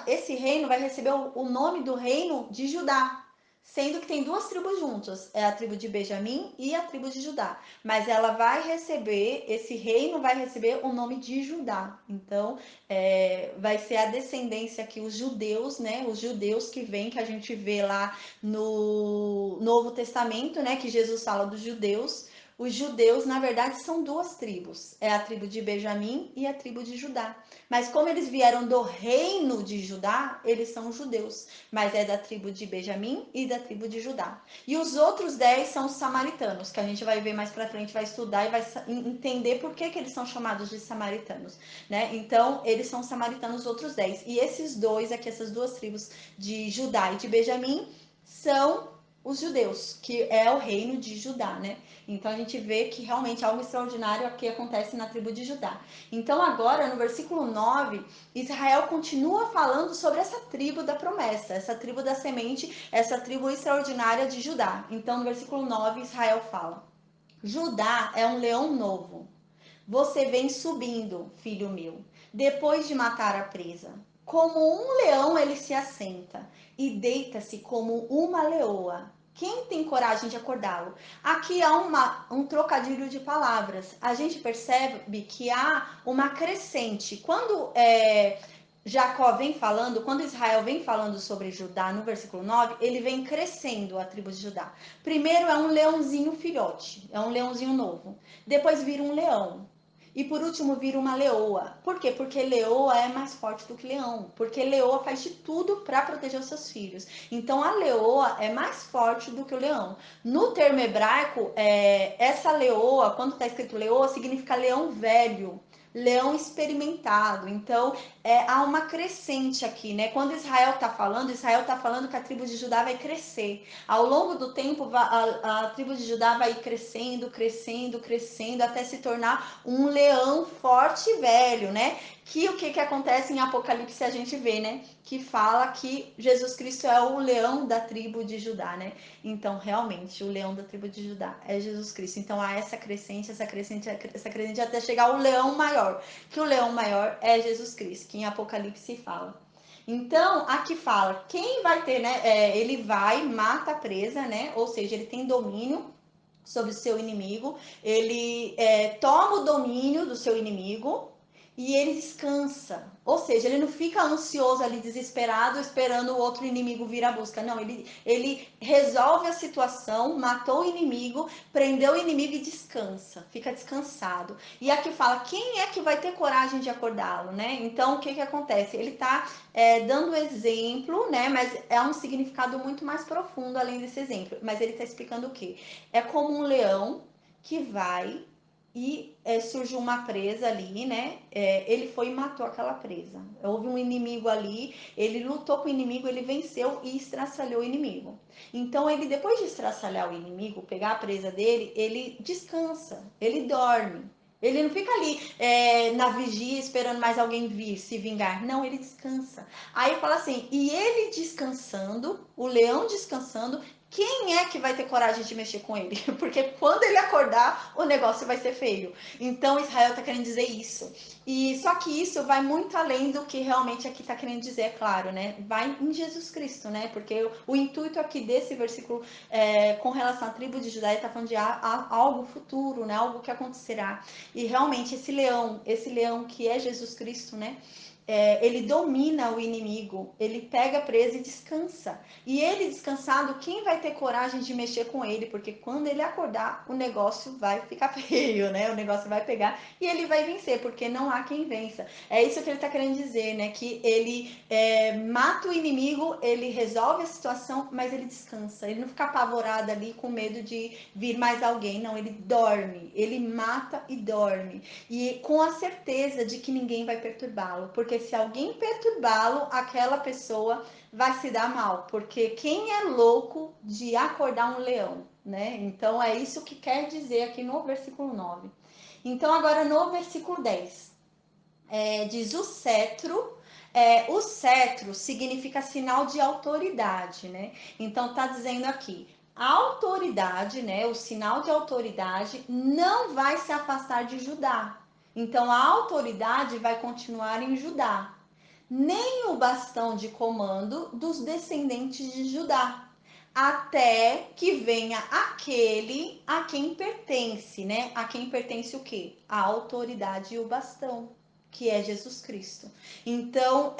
Speaker 1: Esse reino vai receber o nome do reino de Judá, sendo que tem 2 tribos juntas, é a tribo de Benjamim e a tribo de Judá. Mas ela vai receber, esse reino vai receber o nome de Judá. Então, vai ser a descendência aqui, os judeus, né? Os judeus que vêm, que a gente vê lá no Novo Testamento, né? Que Jesus fala dos judeus. Os judeus, na verdade, são duas tribos. É a tribo de Benjamim e a tribo de Judá. Mas como eles vieram do reino de Judá, eles são judeus. Mas é da tribo de Benjamim e da tribo de Judá. E os outros 10 são os samaritanos, que a gente vai ver mais pra frente, vai estudar e vai entender por que eles são chamados de samaritanos, né? Então, eles são samaritanos, os outros 10. E esses dois aqui, essas duas tribos de Judá e de Benjamim, são os judeus, que é o reino de Judá, né? Então a gente vê que realmente algo extraordinário aqui acontece na tribo de Judá. Então agora, no versículo 9, Israel continua falando sobre essa tribo da promessa, essa tribo da semente, essa tribo extraordinária de Judá. Então no versículo 9, Israel fala: Judá é um leão novo. Você vem subindo, filho meu, depois de matar a presa. Como um leão ele se assenta e deita-se como uma leoa. Quem tem coragem de acordá-lo? Aqui há um trocadilho de palavras. A gente percebe que há uma crescente. Quando Jacó vem falando, quando Israel vem falando sobre Judá no versículo 9, ele vem crescendo a tribo de Judá. Primeiro é um leãozinho filhote, é um leãozinho novo. Depois vira um leão. E por último vira uma leoa. Por quê? Porque leoa é mais forte do que leão. Porque leoa faz de tudo para proteger os seus filhos. Então a leoa é mais forte do que o leão. No termo hebraico, essa leoa, quando está escrito leoa, significa leão velho, leão experimentado. Então há uma crescente aqui, né? Quando Israel está falando que a tribo de Judá vai crescer. Ao longo do tempo, a tribo de Judá vai crescendo, crescendo, crescendo, até se tornar um leão forte e velho, né? Que o que acontece em Apocalipse a gente vê, né? Que fala que Jesus Cristo é o leão da tribo de Judá, né? Então, realmente, o leão da tribo de Judá é Jesus Cristo. Então, há essa crescente até chegar ao leão maior, que o leão maior é Jesus Cristo, que em Apocalipse fala. Então, aqui fala, quem vai ter, né? Ele vai, mata a presa, né? Ou seja, ele tem domínio sobre o seu inimigo, ele toma o domínio do seu inimigo e ele descansa. Ou seja, ele não fica ansioso ali, desesperado, esperando o outro inimigo vir à busca. Não, ele resolve a situação, matou o inimigo, prendeu o inimigo e descansa, fica descansado. E aqui fala, quem é que vai ter coragem de acordá-lo, né? Então, o que acontece? Ele está dando exemplo, né? Mas é um significado muito mais profundo além desse exemplo. Mas ele está explicando o quê? É como um leão que vai e surge uma presa ali, né? Ele foi e matou aquela presa. Houve um inimigo ali, ele lutou com o inimigo, ele venceu e estraçalhou o inimigo. Então, ele, depois de estraçalhar o inimigo, pegar a presa dele, ele descansa, ele dorme. Ele não fica ali na vigia esperando mais alguém vir se vingar. Não, ele descansa. Aí fala assim, e ele descansando, o leão descansando, quem é que vai ter coragem de mexer com ele? Porque quando ele acordar, o negócio vai ser feio. Então Israel está querendo dizer isso. E só que isso vai muito além do que realmente aqui está querendo dizer, é claro, né? Vai em Jesus Cristo, né? Porque o intuito aqui desse versículo com relação à tribo de Judá está falando de algo futuro, né? Algo que acontecerá. E realmente esse leão que é Jesus Cristo, né? Ele domina o inimigo, ele pega preso e descansa. E ele descansado, quem vai ter coragem de mexer com ele? Porque quando ele acordar, o negócio vai ficar feio, né? O negócio vai pegar e ele vai vencer, porque não há quem vença. É isso que ele está querendo dizer, né? Que ele mata o inimigo, ele resolve a situação, mas ele descansa. Ele não fica apavorado ali com medo de vir mais alguém, não. Ele dorme, ele mata e dorme. E com a certeza de que ninguém vai perturbá-lo, porque se alguém perturbá-lo, aquela pessoa vai se dar mal, porque quem é louco de acordar um leão, né? Então é isso que quer dizer aqui no versículo 9. Então agora no versículo 10, diz o cetro significa sinal de autoridade, né? Então tá dizendo aqui, a autoridade, né, o sinal de autoridade não vai se afastar de Judá. Então a autoridade vai continuar em Judá, nem o bastão de comando dos descendentes de Judá, até que venha aquele a quem pertence, né? A quem pertence o quê? A autoridade e o bastão. que é Jesus Cristo. Então,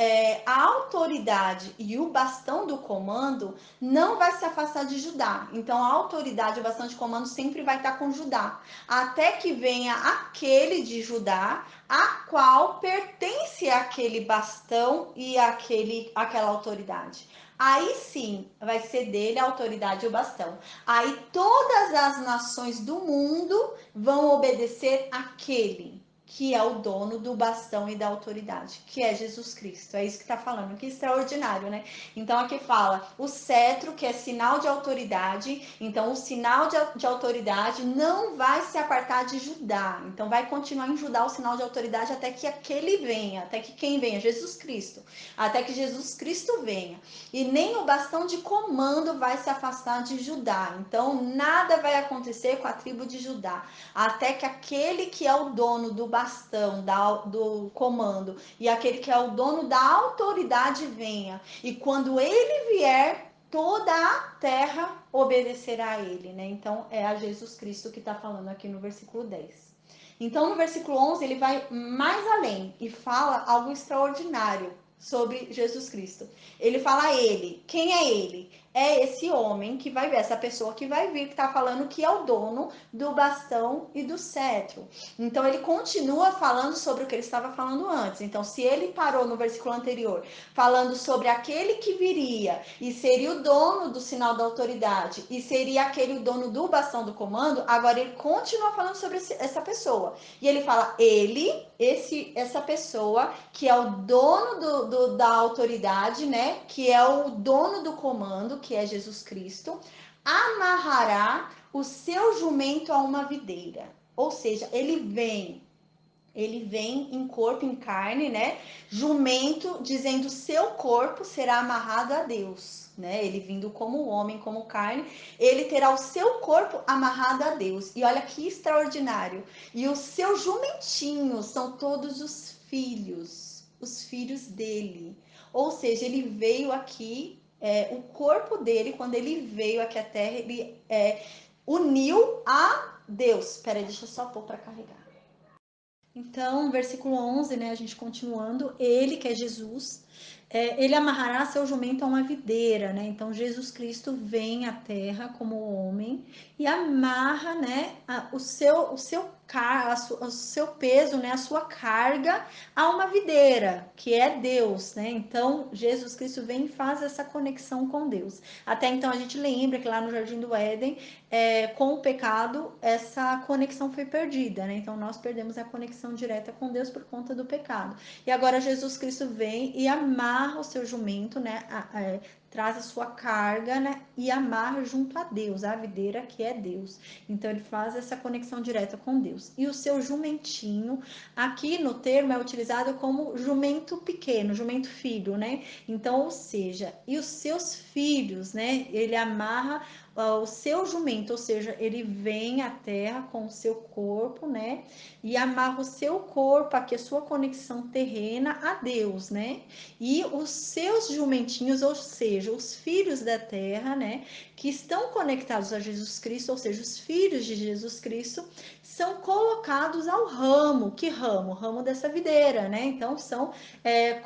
Speaker 1: a autoridade e o bastão do comando não vai se afastar de Judá. Então, a autoridade e o bastão de comando sempre vai estar com Judá, até que venha aquele de Judá, a qual pertence aquele bastão e aquela autoridade. Aí sim, vai ser dele a autoridade e o bastão. Aí todas as nações do mundo vão obedecer aquele que é o dono do bastão e da autoridade, que é Jesus Cristo. É isso que está falando, que extraordinário, né? Então aqui fala o cetro, que é sinal de autoridade. Então o sinal de autoridade não vai se apartar de Judá. Então vai continuar em Judá o sinal de autoridade até que aquele venha, até que quem venha? Jesus Cristo. Até que Jesus Cristo venha. E nem o bastão de comando vai se afastar de Judá. Então nada vai acontecer com a tribo de Judá, até que aquele que é o dono do bastão, do comando, e aquele que é o dono da autoridade venha. E quando ele vier, toda a terra obedecerá a ele, né? Então é a Jesus Cristo que está falando aqui no versículo 10. Então no versículo 11 ele vai mais além e fala algo extraordinário sobre Jesus Cristo. Ele fala a ele. Quem é ele? É esse homem que vai vir, essa pessoa que vai vir, que está falando que é o dono do bastão e do cetro. Então ele continua falando sobre o que ele estava falando antes. Então, se ele parou no versículo anterior falando sobre aquele que viria e seria o dono do sinal da autoridade e seria aquele o dono do bastão do comando, agora ele continua falando sobre essa pessoa. E ele fala, essa pessoa que é o dono da autoridade, né? Que é o dono do comando, que é Jesus Cristo, amarrará o seu jumento a uma videira. Ou seja, ele vem em corpo, em carne, né? Jumento, dizendo seu corpo será amarrado a Deus, né? Ele vindo como homem, como carne, ele terá o seu corpo amarrado a Deus. E olha que extraordinário. E os seus jumentinhos são todos os filhos dele. Ou seja, ele veio aqui, o corpo dele, quando ele veio aqui à Terra, ele uniu a Deus. Peraí, deixa eu só pôr para carregar. Então, versículo 11, né, a gente continuando, ele, que é Jesus, ele amarrará seu jumento a uma videira, né? Então, Jesus Cristo vem à terra como homem e amarra, né, o seu peso, né, a sua carga a uma videira, que é Deus, né? Então, Jesus Cristo vem e faz essa conexão com Deus. Até então, a gente lembra que lá no Jardim do Éden, com o pecado, essa conexão foi perdida, né? Então, nós perdemos a conexão direta com Deus por conta do pecado. E agora, Jesus Cristo vem e amarra o seu jumento, né? Traz a sua carga, né? E amarra junto a Deus, a videira que é Deus. Então, ele faz essa conexão direta com Deus. E o seu jumentinho, aqui no termo é utilizado como jumento pequeno, jumento filho, né? Então, ou seja, e os seus filhos, né? Ele amarra o seu jumento, ou seja, ele vem à terra com o seu corpo, né? E amarra o seu corpo, aqui a sua conexão terrena a Deus, né? E os seus jumentinhos, ou seja, os filhos da terra, né? Que estão conectados a Jesus Cristo, ou seja, os filhos de Jesus Cristo, são colocados ao ramo. Que ramo? O ramo dessa videira, né? Então, são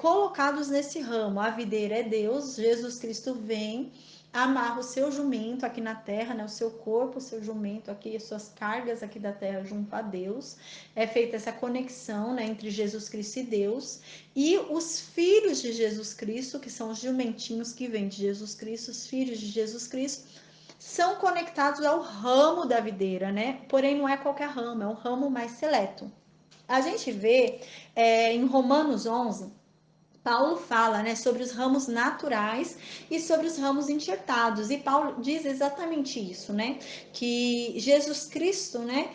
Speaker 1: colocados nesse ramo. A videira é Deus, Jesus Cristo vem, amarra o seu jumento aqui na terra, né? O seu corpo, o seu jumento aqui, as suas cargas aqui da terra junto a Deus. É feita essa conexão, né, entre Jesus Cristo e Deus. E os filhos de Jesus Cristo, que são os jumentinhos que vêm de Jesus Cristo, os filhos de Jesus Cristo, são conectados ao ramo da videira, né? Porém, não é qualquer ramo, é um ramo mais seleto. A gente vê em Romanos 11, Paulo fala, né, sobre os ramos naturais e sobre os ramos enxertados. E Paulo diz exatamente isso, né? Que Jesus Cristo, né,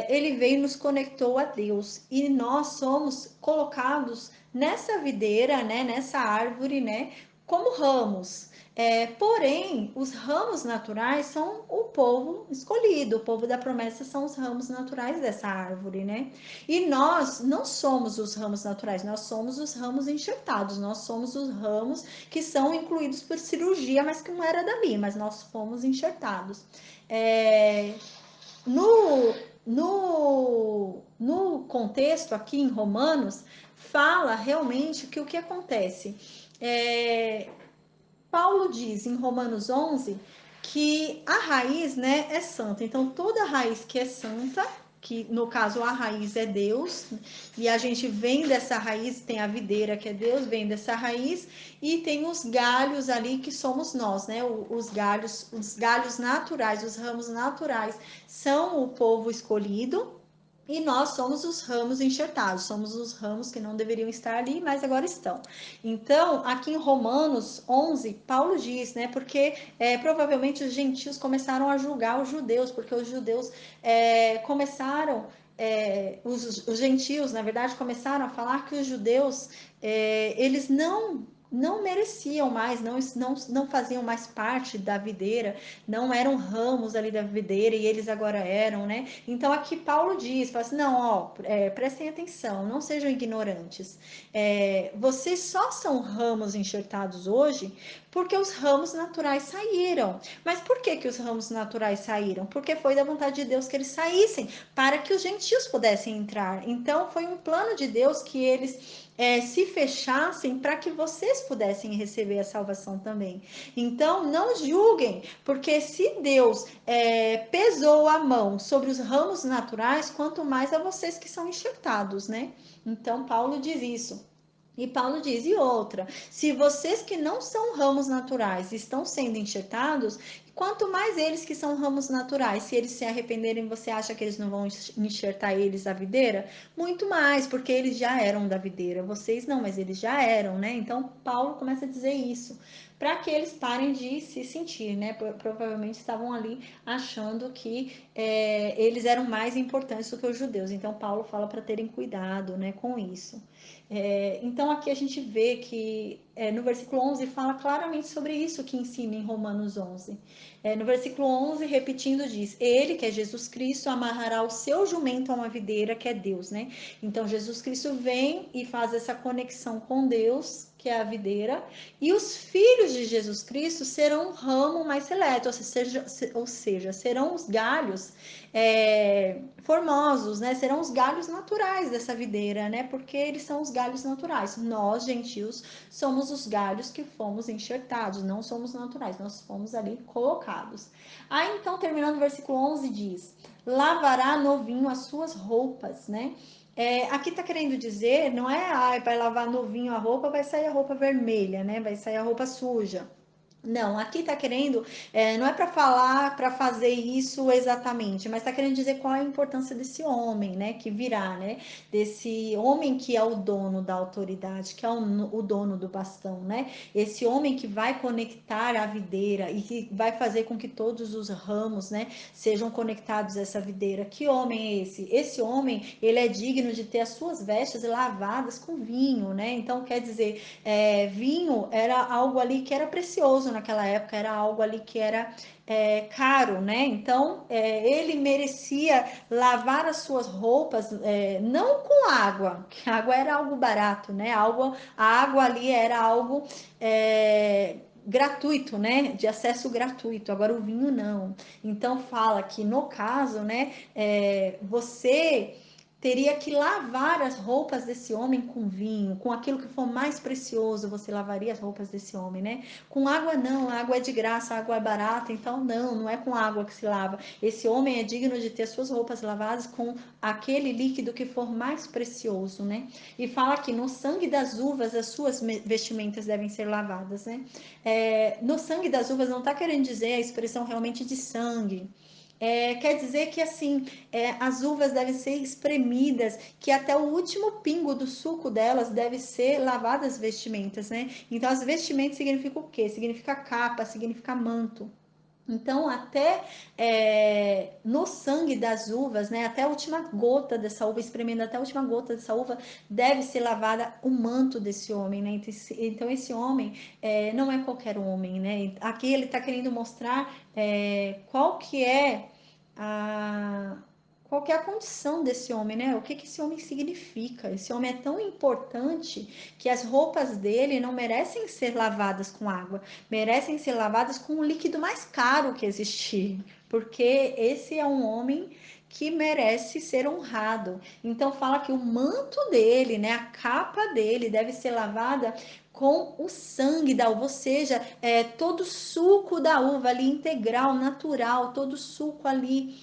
Speaker 1: ele veio e nos conectou a Deus. E nós somos colocados nessa videira, né, nessa árvore, né, como ramos. Porém, os ramos naturais são o povo escolhido, o povo da promessa são os ramos naturais dessa árvore, né? E nós não somos os ramos naturais, nós somos os ramos enxertados, nós somos os ramos que são incluídos por cirurgia, mas que não era dali, mas nós fomos enxertados. No
Speaker 2: no contexto aqui em Romanos, fala realmente que o que acontece. Paulo diz em Romanos 11 que a raiz, né, é santa. Então, toda raiz que é santa, que no caso a raiz é Deus, e a gente vem dessa raiz, tem a videira que é Deus, vem dessa raiz, e tem os galhos ali que somos nós, né? Os galhos naturais, os ramos naturais são o povo escolhido, e nós somos os ramos enxertados, somos os ramos que não deveriam estar ali, mas agora estão. Então, aqui em Romanos 11, Paulo diz, né, porque provavelmente os gentios começaram a julgar os judeus, porque os judeus começaram, os gentios, na verdade, começaram a falar que os judeus, eles não mereciam mais, não faziam mais parte da videira, não eram ramos ali da videira e eles agora eram, né? Então aqui Paulo diz, fala assim, não, ó, prestem atenção, não sejam ignorantes. Vocês só são ramos enxertados hoje porque os ramos naturais saíram. Mas por que que os ramos naturais saíram? Porque foi da vontade de Deus que eles saíssem, para que os gentios pudessem entrar. Então foi um plano de Deus que eles se fechassem para que vocês pudessem receber a salvação também. Então, não julguem, porque se Deus pesou a mão sobre os ramos naturais, quanto mais a vocês que são enxertados, né? Então, Paulo diz isso. E Paulo diz, e outra, se vocês que não são ramos naturais estão sendo enxertados, quanto mais eles que são ramos naturais, se eles se arrependerem, você acha que eles não vão enxertar eles a videira? Muito mais, porque eles já eram da videira. Vocês não, mas eles já eram, né? Então, Paulo começa a dizer isso, para que eles parem de se sentir, né? Provavelmente estavam ali achando que eles eram mais importantes do que os judeus. Então, Paulo fala para terem cuidado, né, com isso. Então aqui a gente vê que no versículo 11 fala claramente sobre isso que ensina em Romanos 11. No versículo 11, repetindo, diz: Ele, que é Jesus Cristo, amarrará o seu jumento a uma videira, que é Deus, né? Então Jesus Cristo vem e faz essa conexão com Deus, que é a videira, e os filhos de Jesus Cristo serão um ramo mais seleto, ou seja, serão os galhos formosos, né? Serão os galhos naturais dessa videira, né? Porque eles são os galhos naturais. Nós, gentios, somos os galhos que fomos enxertados, não somos naturais, nós fomos ali colocados. Aí então, terminando o versículo 11, diz: lavará novinho as suas roupas, né? Aqui tá querendo dizer, não é, vai lavar novinho a roupa, vai sair a roupa vermelha, né? Vai sair a roupa suja. Não, aqui tá querendo, não é para falar, para fazer isso exatamente, mas tá querendo dizer qual é a importância desse homem, né, que virá, né, desse homem que é o dono da autoridade, que é o dono do bastão, né, esse homem que vai conectar a videira e que vai fazer com que todos os ramos, né, sejam conectados a essa videira. Que homem é esse? Esse homem, ele é digno de ter as suas vestes lavadas com vinho, né, então quer dizer, vinho era algo ali que era precioso naquela época, era algo ali que era caro, né? Então ele merecia lavar as suas roupas, não com água, que a água era algo barato, né? A água ali era algo gratuito, né? De acesso gratuito. Agora o vinho não. Então fala que no caso, né? Você teria que lavar as roupas desse homem com vinho, com aquilo que for mais precioso, você lavaria as roupas desse homem, né? Com água não, a água é de graça, a água é barata, então não é com água que se lava. Esse homem é digno de ter suas roupas lavadas com aquele líquido que for mais precioso, né? E fala que no sangue das uvas as suas vestimentas devem ser lavadas, né? No sangue das uvas não está querendo dizer a expressão realmente de sangue, quer dizer que assim as uvas devem ser espremidas, que até o último pingo do suco delas deve ser lavado as vestimentas, né? Então as vestimentas significa o quê? Significa capa, significa manto. Então, até no sangue das uvas, né, até a última gota dessa uva, espremendo até a última gota dessa uva, deve ser lavada o manto desse homem, né? Então, esse homem não é qualquer homem, né? Aqui ele está querendo mostrar qual que é a qual que é a condição desse homem, né? O que que esse homem significa? Esse homem é tão importante que as roupas dele não merecem ser lavadas com água, merecem ser lavadas com o líquido mais caro que existir, porque esse é um homem que merece ser honrado. Então fala que o manto dele, né, a capa dele deve ser lavada com o sangue da uva, ou seja, todo o suco da uva ali integral, natural, todo o suco ali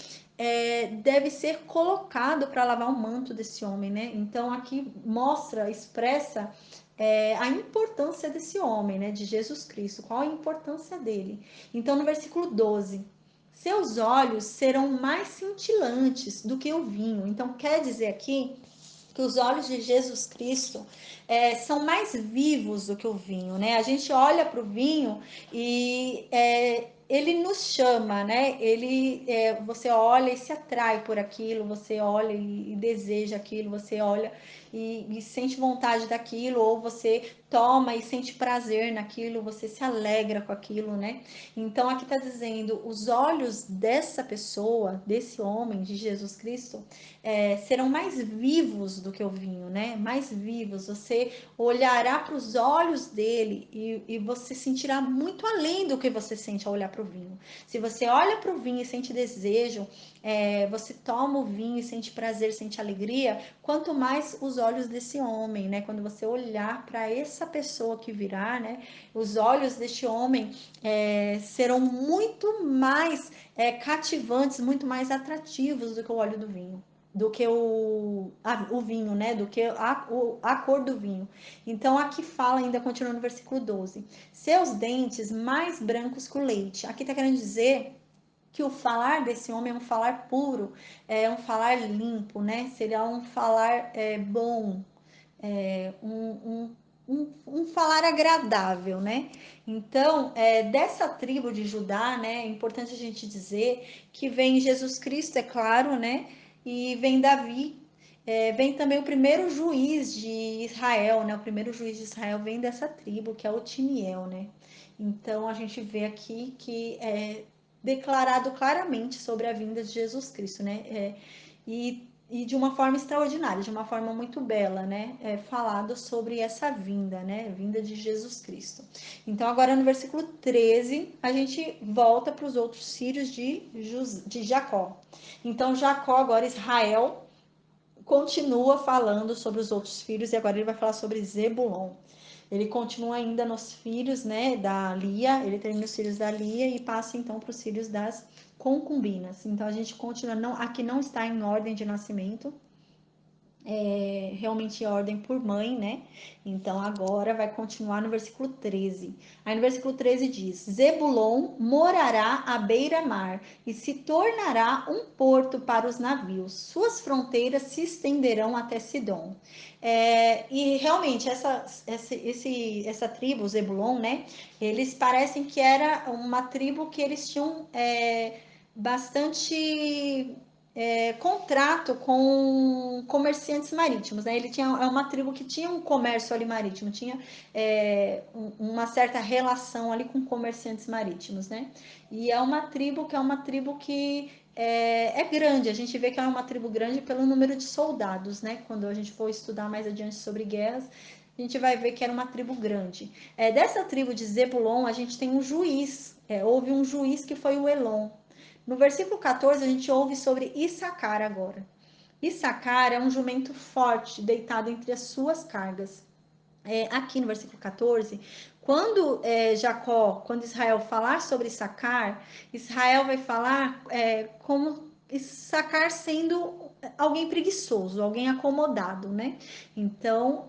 Speaker 2: deve ser colocado para lavar o manto desse homem, né? Então aqui mostra, expressa a importância desse homem, né? De Jesus Cristo, qual a importância dele. Então no versículo 12, seus olhos serão mais cintilantes do que o vinho. Então quer dizer aqui que os olhos de Jesus Cristo são mais vivos do que o vinho, né? A gente olha para o vinho e ele nos chama, né? Você olha e se atrai por aquilo, você olha e deseja aquilo, você olha e sente vontade daquilo, ou você toma e sente prazer naquilo, você se alegra com aquilo, né? Então aqui está dizendo, os olhos dessa pessoa, desse homem, de Jesus Cristo, serão mais vivos do que o vinho, né? Mais vivos. Você olhará para os olhos dele e você sentirá muito além do que você sente ao olhar para o vinho. Se você olha para o vinho e sente desejo, você toma o vinho e sente prazer, sente alegria, quanto mais os olhos desse homem, né? Quando você olhar para essa pessoa que virá, né? Os olhos deste homem serão muito mais cativantes, muito mais atrativos do que o óleo do vinho, do que o vinho, né? Do que a cor do vinho. Então aqui fala, ainda continua no versículo 12: seus dentes mais brancos que o leite. Aqui está querendo dizer que o falar desse homem é um falar puro, é um falar limpo, né? Seria um falar bom, um falar agradável, né? Então, dessa tribo de Judá, né? É importante a gente dizer que vem Jesus Cristo, é claro, né? E vem Davi, vem também o primeiro juiz de Israel, né? O primeiro juiz de Israel vem dessa tribo, que é Otiniel, né? Então, a gente vê aqui que é declarado claramente sobre a vinda de Jesus Cristo, né? E de uma forma extraordinária, de uma forma muito bela, né? Falado sobre essa vinda, né? Vinda de Jesus Cristo. Então, agora no versículo 13, a gente volta para os outros filhos de Jacó. Então, Jacó, agora Israel, continua falando sobre os outros filhos e agora ele vai falar sobre Zebulon. Ele continua ainda nos filhos, né, da Lia, ele termina os filhos da Lia e passa então para os filhos das concubinas. Então a gente continua, aqui não está em ordem de nascimento, realmente em ordem por mãe, né? Então agora vai continuar no versículo 13. Aí no versículo 13 diz: Zebulon morará à beira-mar e se tornará um porto para os navios. Suas fronteiras se estenderão até Sidom. E realmente essa tribo, Zebulon, né? Eles parecem que era uma tribo que eles tinham bastante contrato com comerciantes marítimos, né? Ele tinha uma tribo que tinha um comércio ali marítimo, tinha uma certa relação ali com comerciantes marítimos, né? E é uma tribo que é grande. A gente vê que é uma tribo grande pelo número de soldados, né? Quando a gente for estudar mais adiante sobre guerras, a gente vai ver que era uma tribo grande. Dessa tribo de Zebulon, a gente tem um juiz. Houve um juiz que foi o Elon. No versículo 14, a gente ouve sobre Issacar agora. Issacar é um jumento forte, deitado entre as suas cargas. Aqui no versículo 14, quando Israel falar sobre Issacar, Israel vai falar como Issacar sendo alguém preguiçoso, alguém acomodado, né? Então,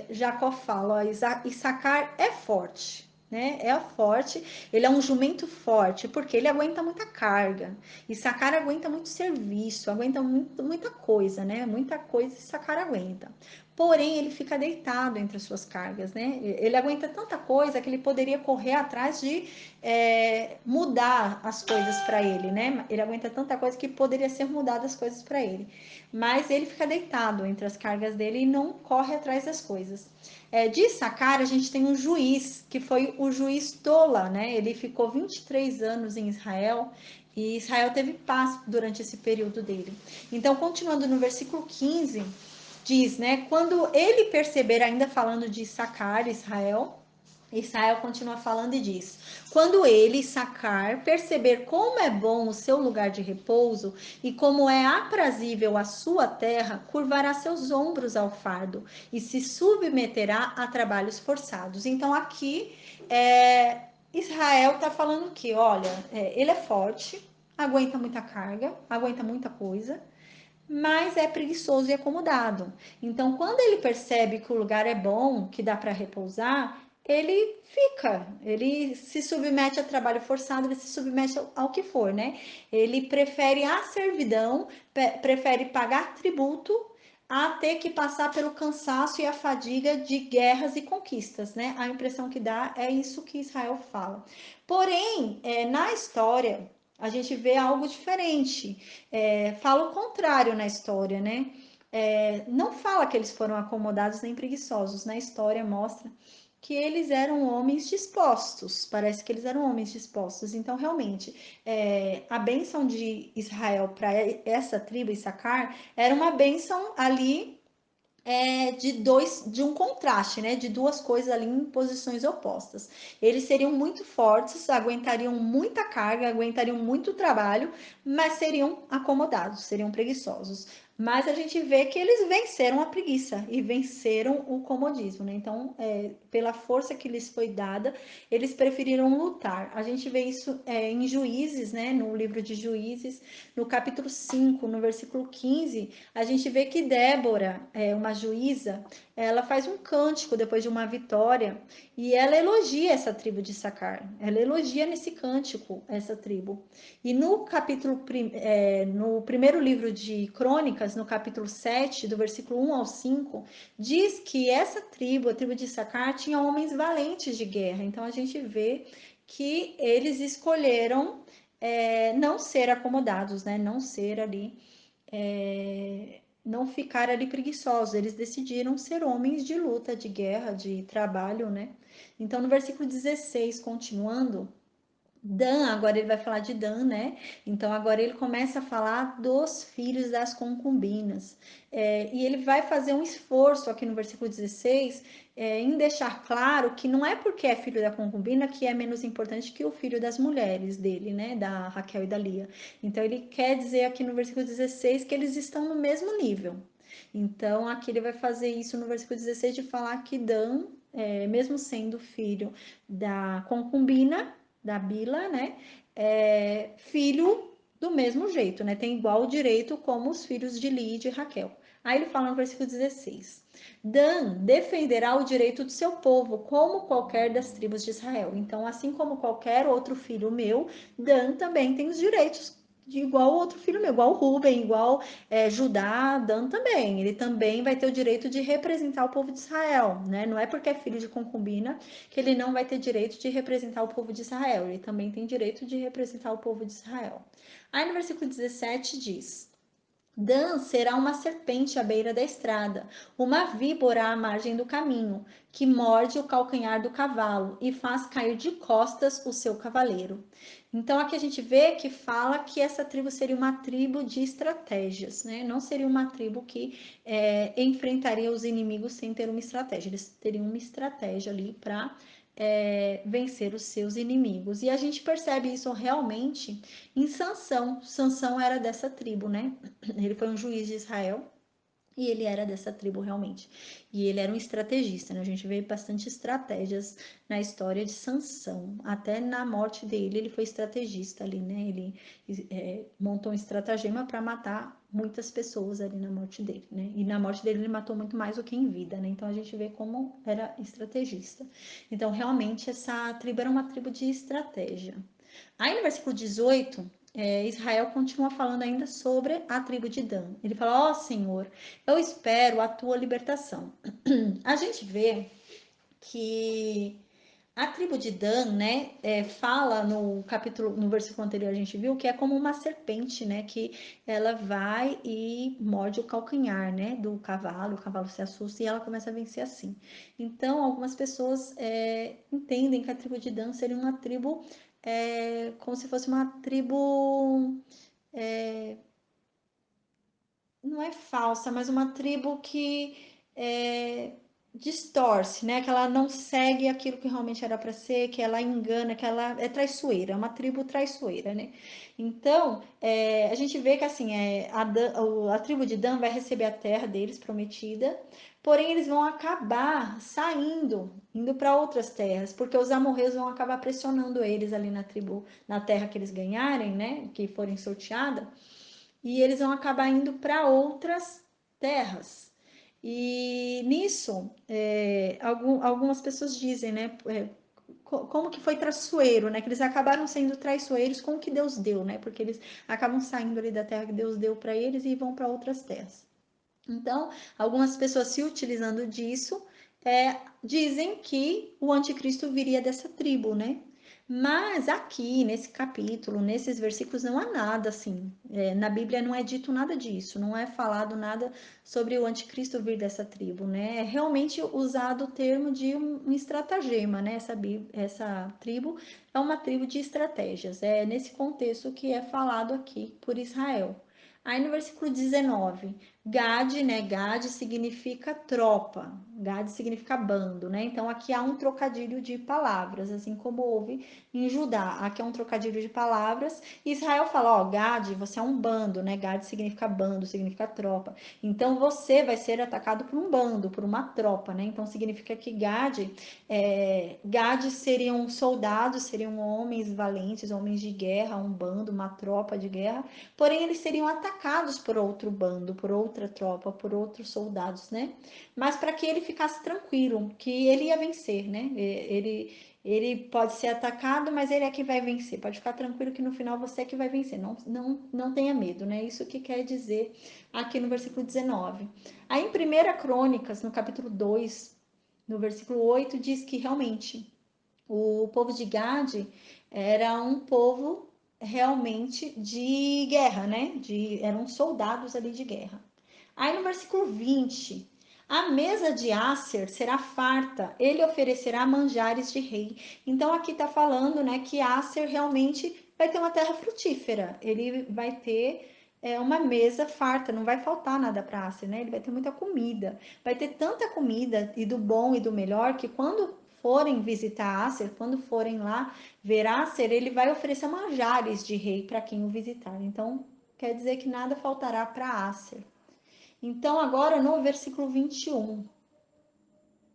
Speaker 2: Jacó fala, ó, Issacar é forte, né? É forte, ele é um jumento forte, porque ele aguenta muita carga. Issacar aguenta muito serviço, aguenta muita coisa, né? Muita coisa Issacar aguenta. Porém, ele fica deitado entre as suas cargas, né? Ele aguenta tanta coisa que ele poderia correr atrás de mudar as coisas para ele, né? Ele aguenta tanta coisa que poderia ser mudada as coisas para ele. Mas ele fica deitado entre as cargas dele e não corre atrás das coisas. De Issacar, a gente tem um juiz, que foi o juiz Tola, né? Ele ficou 23 anos em Israel e Israel teve paz durante esse período dele. Então, continuando no versículo 15, diz, né? Quando ele perceber, ainda falando de Issacar, Israel, Israel continua falando e diz: quando ele, Sacar, perceber como é bom o seu lugar de repouso e como é aprazível a sua terra, curvará seus ombros ao fardo e se submeterá a trabalhos forçados. Então, aqui, Israel está falando que, olha, ele é forte, aguenta muita carga, aguenta muita coisa, mas é preguiçoso e acomodado. Então, quando ele percebe que o lugar é bom, que dá para repousar, ele fica, ele se submete a trabalho forçado, ele se submete ao que for, né? Ele prefere a servidão, prefere pagar tributo a ter que passar pelo cansaço e a fadiga de guerras e conquistas, né? A impressão que dá é isso que Israel fala. Porém, na história, a gente vê algo diferente. Fala o contrário na história, né? Não fala que eles foram acomodados nem preguiçosos. Na história mostra que eles eram homens dispostos. Parece que eles eram homens dispostos. Então, realmente, a bênção de Israel para essa tribo Issacar era uma bênção ali de um contraste, né? De duas coisas ali em posições opostas. Eles seriam muito fortes, aguentariam muita carga, aguentariam muito trabalho, mas seriam acomodados, seriam preguiçosos. Mas a gente vê que eles venceram a preguiça e venceram o comodismo, né? Então, pela força que lhes foi dada, eles preferiram lutar. A gente vê isso em Juízes, né? No livro de Juízes, no capítulo 5, no versículo 15, a gente vê que Débora, uma juíza, ela faz um cântico depois de uma vitória e ela elogia essa tribo de Sacar. Ela elogia nesse cântico essa tribo. E no primeiro livro de Crônicas, no capítulo 7, do versículo 1 ao 5, diz que essa tribo, a tribo de Sacar, tinha homens valentes de guerra. Então a gente vê que eles escolheram não ser acomodados, né? Não ser ali não ficar ali preguiçosos. Eles decidiram ser homens de luta, de guerra, de trabalho, né? Então, no versículo 16, continuando, Dan, agora ele vai falar de Dan, né? Então agora ele começa a falar dos filhos das concubinas. E ele vai fazer um esforço aqui no versículo 16 em deixar claro que não é porque é filho da concubina que é menos importante que o filho das mulheres dele, né? Da Raquel e da Lia. Então ele quer dizer aqui no versículo 16 que eles estão no mesmo nível. Então aqui ele vai fazer isso no versículo 16 de falar que Dan, mesmo sendo filho da concubina, da Bila, né? Filho do mesmo jeito, né? Tem igual direito como os filhos de Lia e de Raquel. Aí ele fala no versículo 16: Dan defenderá o direito do seu povo, como qualquer das tribos de Israel. Então, assim como qualquer outro filho meu, Dan também tem os direitos de igual outro filho meu, igual Ruben, igual Judá, Dan também. Ele também vai ter o direito de representar o povo de Israel, né? Não é porque é filho de concubina que ele não vai ter direito de representar o povo de Israel. Ele também tem direito de representar o povo de Israel. Aí no versículo 17 diz: Dan será uma serpente à beira da estrada, uma víbora à margem do caminho, que morde o calcanhar do cavalo e faz cair de costas o seu cavaleiro. Então aqui a gente vê que fala que essa tribo seria uma tribo de estratégias, né? Não seria uma tribo que enfrentaria os inimigos sem ter uma estratégia. Eles teriam uma estratégia ali para vencer os seus inimigos. E a gente percebe isso realmente em Sansão. Sansão era dessa tribo, né? Ele foi um juiz de Israel e ele era dessa tribo realmente. E ele era um estrategista, né? A gente vê bastante estratégias na história de Sansão. Até na morte dele, ele foi estrategista ali, né? Ele montou um estratagema para matar muitas pessoas ali na morte dele, né? E na morte dele ele matou muito mais do que em vida, né? Então a gente vê como era estrategista. Então realmente essa tribo era uma tribo de estratégia. Aí no versículo 18, Israel continua falando ainda sobre a tribo de Dan. Ele fala: ó Senhor, eu espero a tua libertação. A gente vê que a tribo de Dan, né, fala no versículo anterior a gente viu que é como uma serpente, né, que ela vai e morde o calcanhar, né, do cavalo, o cavalo se assusta e ela começa a vencer assim. Então, algumas pessoas entendem que a tribo de Dan seria uma tribo como se fosse uma tribo, não é falsa, mas uma tribo que distorce, né? Que ela não segue aquilo que realmente era para ser, que ela engana, que ela é traiçoeira, é uma tribo traiçoeira, né? Então, a gente vê que assim, a tribo de Dan vai receber a terra deles prometida, porém eles vão acabar saindo, indo para outras terras, porque os amorreus vão acabar pressionando eles ali na tribo, na terra que eles ganharem, né? Que forem sorteadas, e eles vão acabar indo para outras terras. E nisso, algumas pessoas dizem, né? Como que foi traiçoeiro, né? Que eles acabaram sendo traiçoeiros com o que Deus deu, né? Porque eles acabam saindo ali da terra que Deus deu para eles e vão para outras terras. Então, algumas pessoas se utilizando disso, dizem que o anticristo viria dessa tribo, né? Mas aqui, nesse capítulo, nesses versículos, não há nada assim. Na Bíblia não é dito nada disso, não é falado nada sobre o anticristo vir dessa tribo, né? É realmente usado o termo de um estratagema, né? Essa tribo é uma tribo de estratégias. É nesse contexto que é falado aqui por Israel. Aí no versículo 19, Gad, né? Gad significa tropa, Gad significa bando, né? Então aqui há um trocadilho de palavras, assim como houve em Judá. Aqui é um trocadilho de palavras. E Israel fala: ó, Gad, você é um bando, né? Gad significa bando, significa tropa. Então você vai ser atacado por um bando, por uma tropa, né? Então significa que Gad seriam soldados, seriam homens valentes, homens de guerra, um bando, uma tropa de guerra. Porém, eles seriam atacados por outro bando, por outra tropa, por outros soldados, né? Mas para que ele ficasse tranquilo, que ele ia vencer, né? Ele pode ser atacado, mas ele é que vai vencer. Pode ficar tranquilo que no final você é que vai vencer. Não tenha medo, né? Isso que quer dizer aqui no versículo 19. Aí em 1 Crônicas, no capítulo 2, no versículo 8, diz que realmente o povo de Gade era um povo realmente de guerra, né? Eram soldados ali de guerra. Aí no versículo 20, a mesa de Aser será farta, ele oferecerá manjares de rei. Então aqui está falando, né, que Aser realmente vai ter uma terra frutífera. Ele vai ter uma mesa farta, não vai faltar nada para Aser, né? Ele vai ter muita comida. Vai ter tanta comida e do bom e do melhor que quando forem visitar Aser, quando forem lá ver Aser, ele vai oferecer manjares de rei para quem o visitar. Então quer dizer que nada faltará para Aser. Então, agora no versículo 21.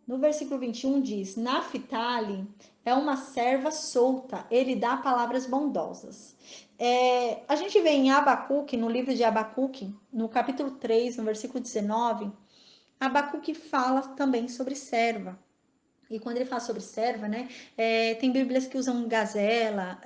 Speaker 2: No versículo 21 diz: Naphtali é uma serva solta, ele dá palavras bondosas. A gente vê em Abacuque, no livro de Abacuque, no capítulo 3, no versículo 19, Abacuque fala também sobre serva. E quando ele fala sobre serva, né, tem bíblias que usam gazela,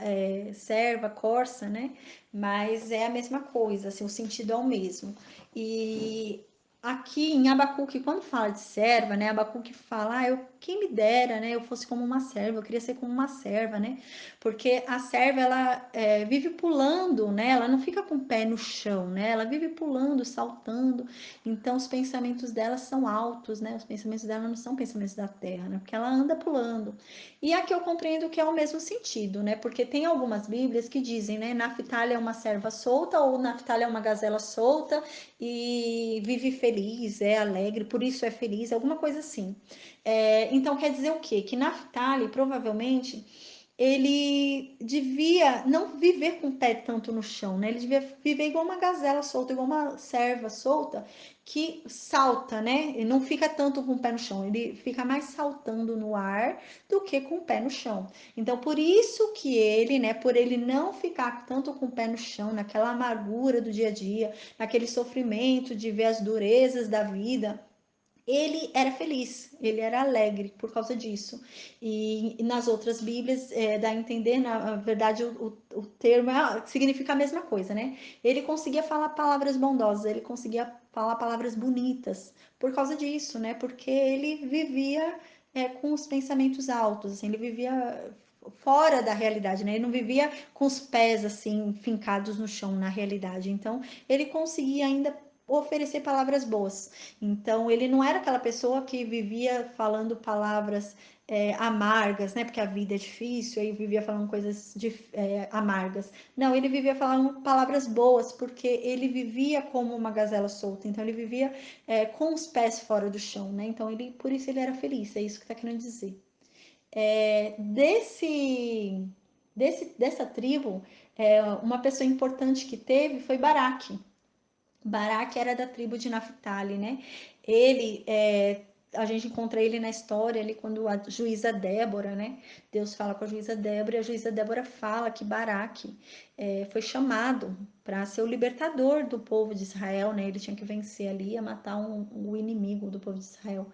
Speaker 2: serva, corça, né, mas é a mesma coisa, assim, o sentido é o mesmo. E aqui em Abacuque, quando fala de serva, né, Abacuque fala, quem me dera, né, eu fosse como uma serva, eu queria ser como uma serva, né, porque a serva, ela vive pulando, né, ela não fica com o pé no chão, né, ela vive pulando, saltando, então os pensamentos dela são altos, né, os pensamentos dela não são pensamentos da terra, né, porque ela anda pulando. E aqui eu compreendo que é o mesmo sentido, né, porque tem algumas bíblias que dizem, né, Naphtali é uma serva solta, ou Naphtali é uma gazela solta, e vive feliz, é alegre, por isso é feliz, alguma coisa assim. Então quer dizer o quê? Que Naphtali provavelmente ele devia não viver com o pé tanto no chão, né? Ele devia viver igual uma gazela solta, igual uma serva solta que salta, né? E não fica tanto com o pé no chão, ele fica mais saltando no ar do que com o pé no chão. Então, por isso que ele, né, por ele não ficar tanto com o pé no chão, naquela amargura do dia a dia, naquele sofrimento de ver as durezas da vida, ele era feliz, ele era alegre por causa disso. E nas outras Bíblias dá a entender, na verdade, o termo significa a mesma coisa, né? Ele conseguia falar palavras bondosas, ele conseguia falar palavras bonitas por causa disso, né? Porque ele vivia com os pensamentos altos, assim, ele vivia fora da realidade, né? Ele não vivia com os pés assim fincados no chão na realidade. Então, ele conseguia ainda oferecer palavras boas. Então, ele não era aquela pessoa que vivia falando palavras amargas, né? Porque a vida é difícil, aí vivia falando coisas amargas. Não, ele vivia falando palavras boas, porque ele vivia como uma gazela solta. Então, ele vivia com os pés fora do chão, né? Então, por isso ele era feliz. É isso que está querendo dizer. Dessa tribo, uma pessoa importante que teve foi Baraque. Baraque era da tribo de Naphtali, né? Ele, a gente encontra ele na história ali quando a juíza Débora, né? Deus fala com a juíza Débora e a juíza Débora fala que Baraque foi chamado para ser o libertador do povo de Israel, né? Ele tinha que vencer ali, a matar o inimigo do povo de Israel.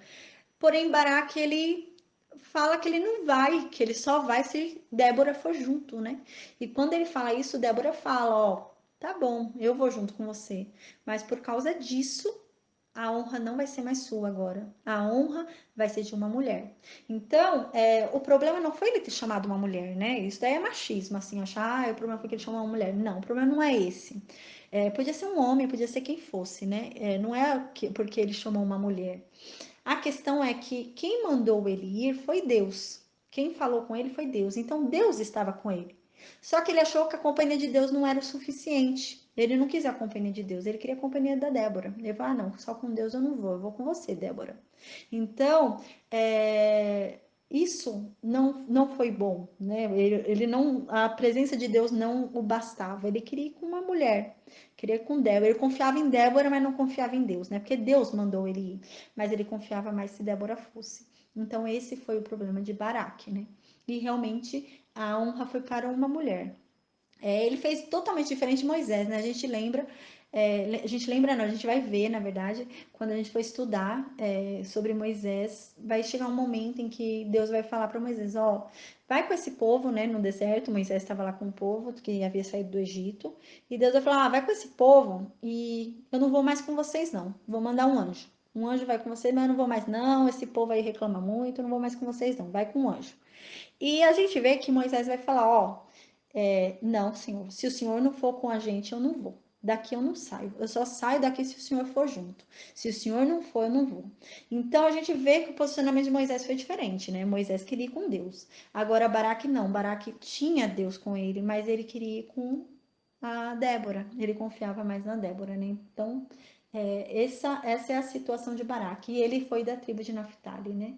Speaker 2: Porém, Baraque, ele fala que ele não vai, que ele só vai se Débora for junto, né? E quando ele fala isso, Débora fala, ó, tá bom, eu vou junto com você, mas por causa disso, a honra não vai ser mais sua agora. A honra vai ser de uma mulher. Então, o problema não foi ele ter chamado uma mulher, né? Isso daí é machismo, assim, achar, o problema foi que ele chamou uma mulher. Não, o problema não é esse. Podia ser um homem, podia ser quem fosse, né? Não é porque ele chamou uma mulher. A questão é que quem mandou ele ir foi Deus. Quem falou com ele foi Deus. Então Deus estava com ele. Só que ele achou que a companhia de Deus não era o suficiente. Ele não quis a companhia de Deus, ele queria a companhia da Débora. Ele falou: ah, não, só com Deus eu vou com você, Débora. Então, isso não foi bom, né? Ele não, a presença de Deus não o bastava. Ele queria ir com uma mulher, queria ir com Débora. Ele confiava em Débora, mas não confiava em Deus, né? Porque Deus mandou ele ir, mas ele confiava mais se Débora fosse. Então, esse foi o problema de Baraque, né? E realmente a honra foi para uma mulher. Ele fez totalmente diferente de Moisés, né? A gente lembra não, a gente vai ver, na verdade, quando a gente for estudar sobre Moisés, vai chegar um momento em que Deus vai falar para Moisés, ó, vai com esse povo, né, no deserto. Moisés estava lá com o povo que havia saído do Egito, e Deus vai falar, vai com esse povo e eu não vou mais com vocês não, vou mandar um anjo. Um anjo vai com vocês, mas eu não vou mais não, esse povo aí reclama muito, eu não vou mais com vocês não, vai com um anjo. E a gente vê que Moisés vai falar, ó, não, Senhor, se o Senhor não for com a gente, eu não vou. Daqui eu não saio. Eu só saio daqui se o Senhor for junto. Se o Senhor não for, eu não vou. Então a gente vê que o posicionamento de Moisés foi diferente, né? Moisés queria ir com Deus. Agora Baraque não. Baraque tinha Deus com ele, mas ele queria ir com a Débora. Ele confiava mais na Débora, né? Então, essa é a situação de Baraque. E ele foi da tribo de Naphtali, né?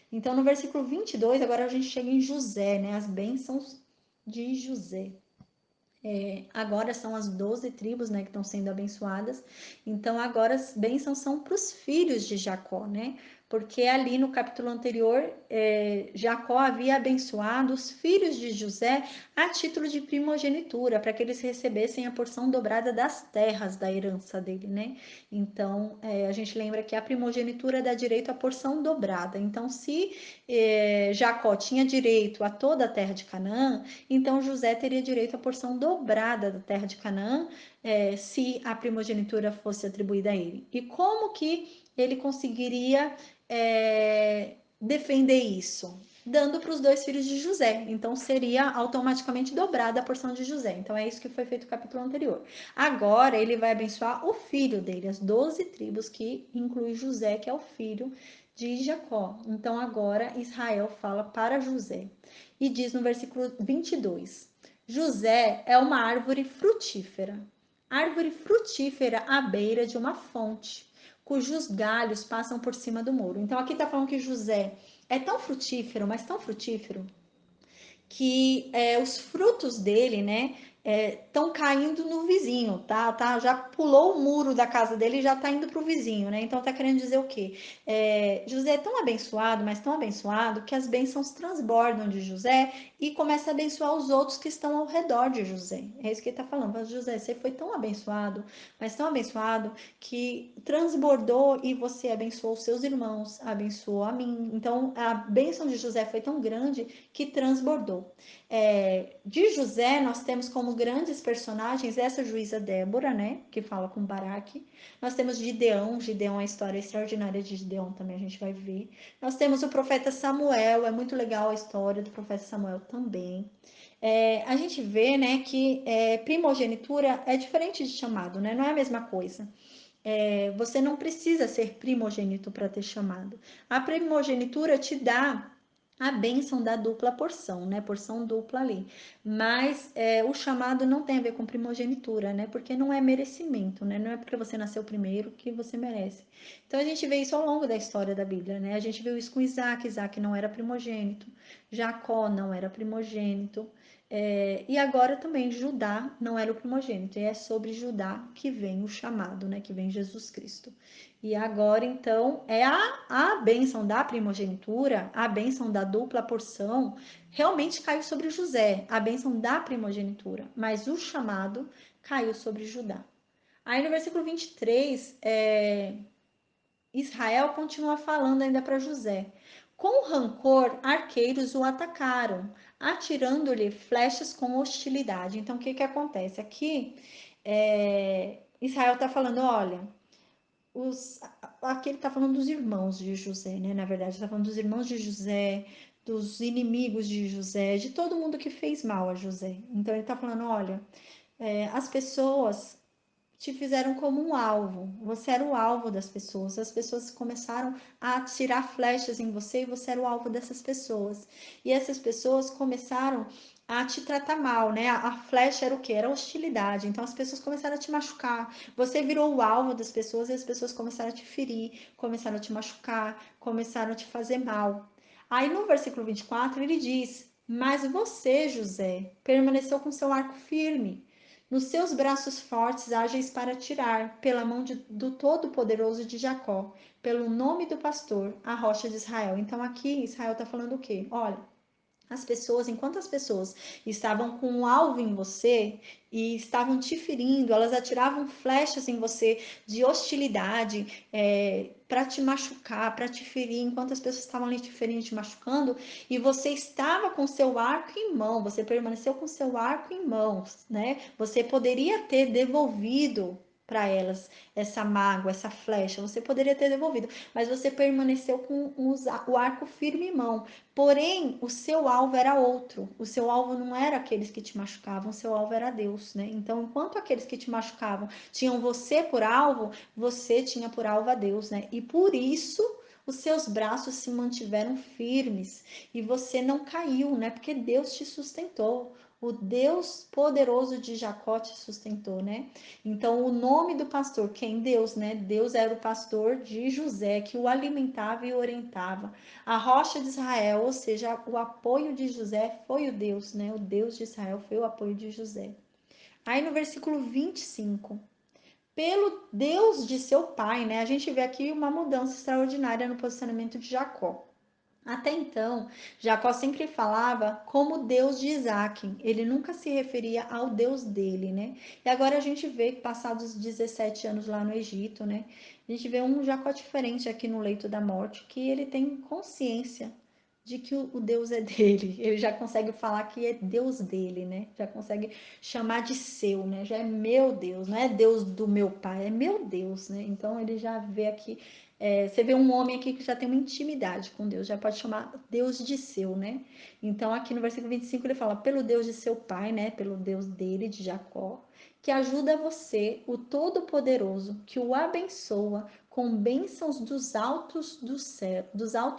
Speaker 2: Então, no versículo 22, agora a gente chega em José, né? As bênçãos de José. Agora são as 12 tribos, né, que estão sendo abençoadas. Então, agora as bênçãos são para os filhos de Jacó, né? Porque ali no capítulo anterior, Jacó havia abençoado os filhos de José a título de primogenitura, para que eles recebessem a porção dobrada das terras da herança dele, né? Então, a gente lembra que a primogenitura dá direito à porção dobrada. Então, se Jacó tinha direito a toda a terra de Canaã, então José teria direito à porção dobrada da terra de Canaã, se a primogenitura fosse atribuída a ele. E como que ele conseguiria defender isso? Dando para os dois filhos de José. Então seria automaticamente dobrada a porção de José. Então é isso que foi feito no capítulo anterior. Agora ele vai abençoar o filho dele, as 12 tribos, que inclui José, que é o filho de Jacó. Então agora Israel fala para José e diz no versículo 22: José é uma árvore frutífera à beira de uma fonte, cujos galhos passam por cima do muro. Então aqui está falando que José é tão frutífero, mas tão frutífero, que os frutos dele, né, estão caindo no vizinho, tá? Já pulou o muro da casa dele e já tá indo pro vizinho, né? Então tá querendo dizer o quê? José é tão abençoado, mas tão abençoado, que as bênçãos transbordam de José e começa a abençoar os outros que estão ao redor de José. É isso que ele tá falando. Mas, José, você foi tão abençoado, mas tão abençoado, que transbordou e você abençoou os seus irmãos, abençoou a mim. Então a bênção de José foi tão grande que transbordou. De José, nós temos como grandes personagens essa juíza Débora, né, que fala com Baraque. Nós temos Gideão, a história extraordinária de Gideão também a gente vai ver. Nós temos o profeta Samuel, é muito legal a história do profeta Samuel também. A gente vê, né, que primogenitura é diferente de chamado, né, não é a mesma coisa. Você não precisa ser primogênito para ter chamado. A primogenitura te dá a bênção da dupla porção, né? Porção dupla ali. Mas o chamado não tem a ver com primogenitura, né? Porque não é merecimento, né? Não é porque você nasceu primeiro que você merece. Então a gente vê isso ao longo da história da Bíblia, né? A gente viu isso com Isaac. Isaac não era primogênito. Jacó não era primogênito. E agora também Judá não era o primogênito, e é sobre Judá que vem o chamado, né? Que vem Jesus Cristo. E agora, então, a bênção da primogenitura, a bênção da dupla porção, realmente caiu sobre José, a bênção da primogenitura, mas o chamado caiu sobre Judá. Aí no versículo 23, Israel continua falando ainda para José. Com rancor, arqueiros o atacaram, atirando-lhe flechas com hostilidade. Então, o que que acontece? Aqui, Israel está falando, olha, aqui ele está falando dos irmãos de José, né? Na verdade, está falando dos irmãos de José, dos inimigos de José, de todo mundo que fez mal a José. Então, ele está falando, olha, as pessoas te fizeram como um alvo. Você era o alvo das pessoas. As pessoas começaram a atirar flechas em você e você era o alvo dessas pessoas. E essas pessoas começaram a te tratar mal, né? A flecha era o quê? Era hostilidade. Então as pessoas começaram a te machucar. Você virou o alvo das pessoas e as pessoas começaram a te ferir, começaram a te machucar, começaram a te fazer mal. Aí no versículo 24 ele diz: Mas você, José, permaneceu com seu arco firme. Nos seus braços fortes ágeis para tirar, pela mão do Todo-Poderoso de Jacó, pelo nome do pastor, a rocha de Israel. Então aqui Israel está falando o quê? Olha, as pessoas, enquanto as pessoas estavam com um alvo em você e estavam te ferindo, elas atiravam flechas em você de hostilidade, para te machucar, para te ferir, enquanto as pessoas estavam ali te ferindo, te machucando, e você estava com seu arco em mão, você permaneceu com seu arco em mãos, né? Você poderia ter devolvido para elas essa mágoa, essa flecha, você poderia ter devolvido, mas você permaneceu com o arco firme em mão. Porém, o seu alvo era outro. O seu alvo não era aqueles que te machucavam, o seu alvo era Deus, né? Então, enquanto aqueles que te machucavam tinham você por alvo, você tinha por alvo a Deus, né? E por isso os seus braços se mantiveram firmes e você não caiu, né? Porque Deus te sustentou. O Deus poderoso de Jacó te sustentou, né? Então, o nome do pastor, quem Deus, né? Deus era o pastor de José, que o alimentava e orientava. A rocha de Israel, ou seja, o apoio de José foi o Deus, né? O Deus de Israel foi o apoio de José. Aí no versículo 25, pelo Deus de seu pai, né? A gente vê aqui uma mudança extraordinária no posicionamento de Jacó. Até então, Jacó sempre falava como Deus de Isaac, ele nunca se referia ao Deus dele, né? E agora a gente vê que passados 17 anos lá no Egito, né? A gente vê um Jacó diferente aqui no leito da morte, que ele tem consciência de que o Deus é dele, ele já consegue falar que é Deus dele, né? Já consegue chamar de seu, né? Já é meu Deus, não é Deus do meu pai, é meu Deus, né? Então ele já vê aqui, você vê um homem aqui que já tem uma intimidade com Deus, já pode chamar Deus de seu, né? Então aqui no versículo 25 ele fala, pelo Deus de seu pai, né? Pelo Deus dele, de Jacó, que ajuda você, o Todo-Poderoso, que o abençoa com bênçãos dos altos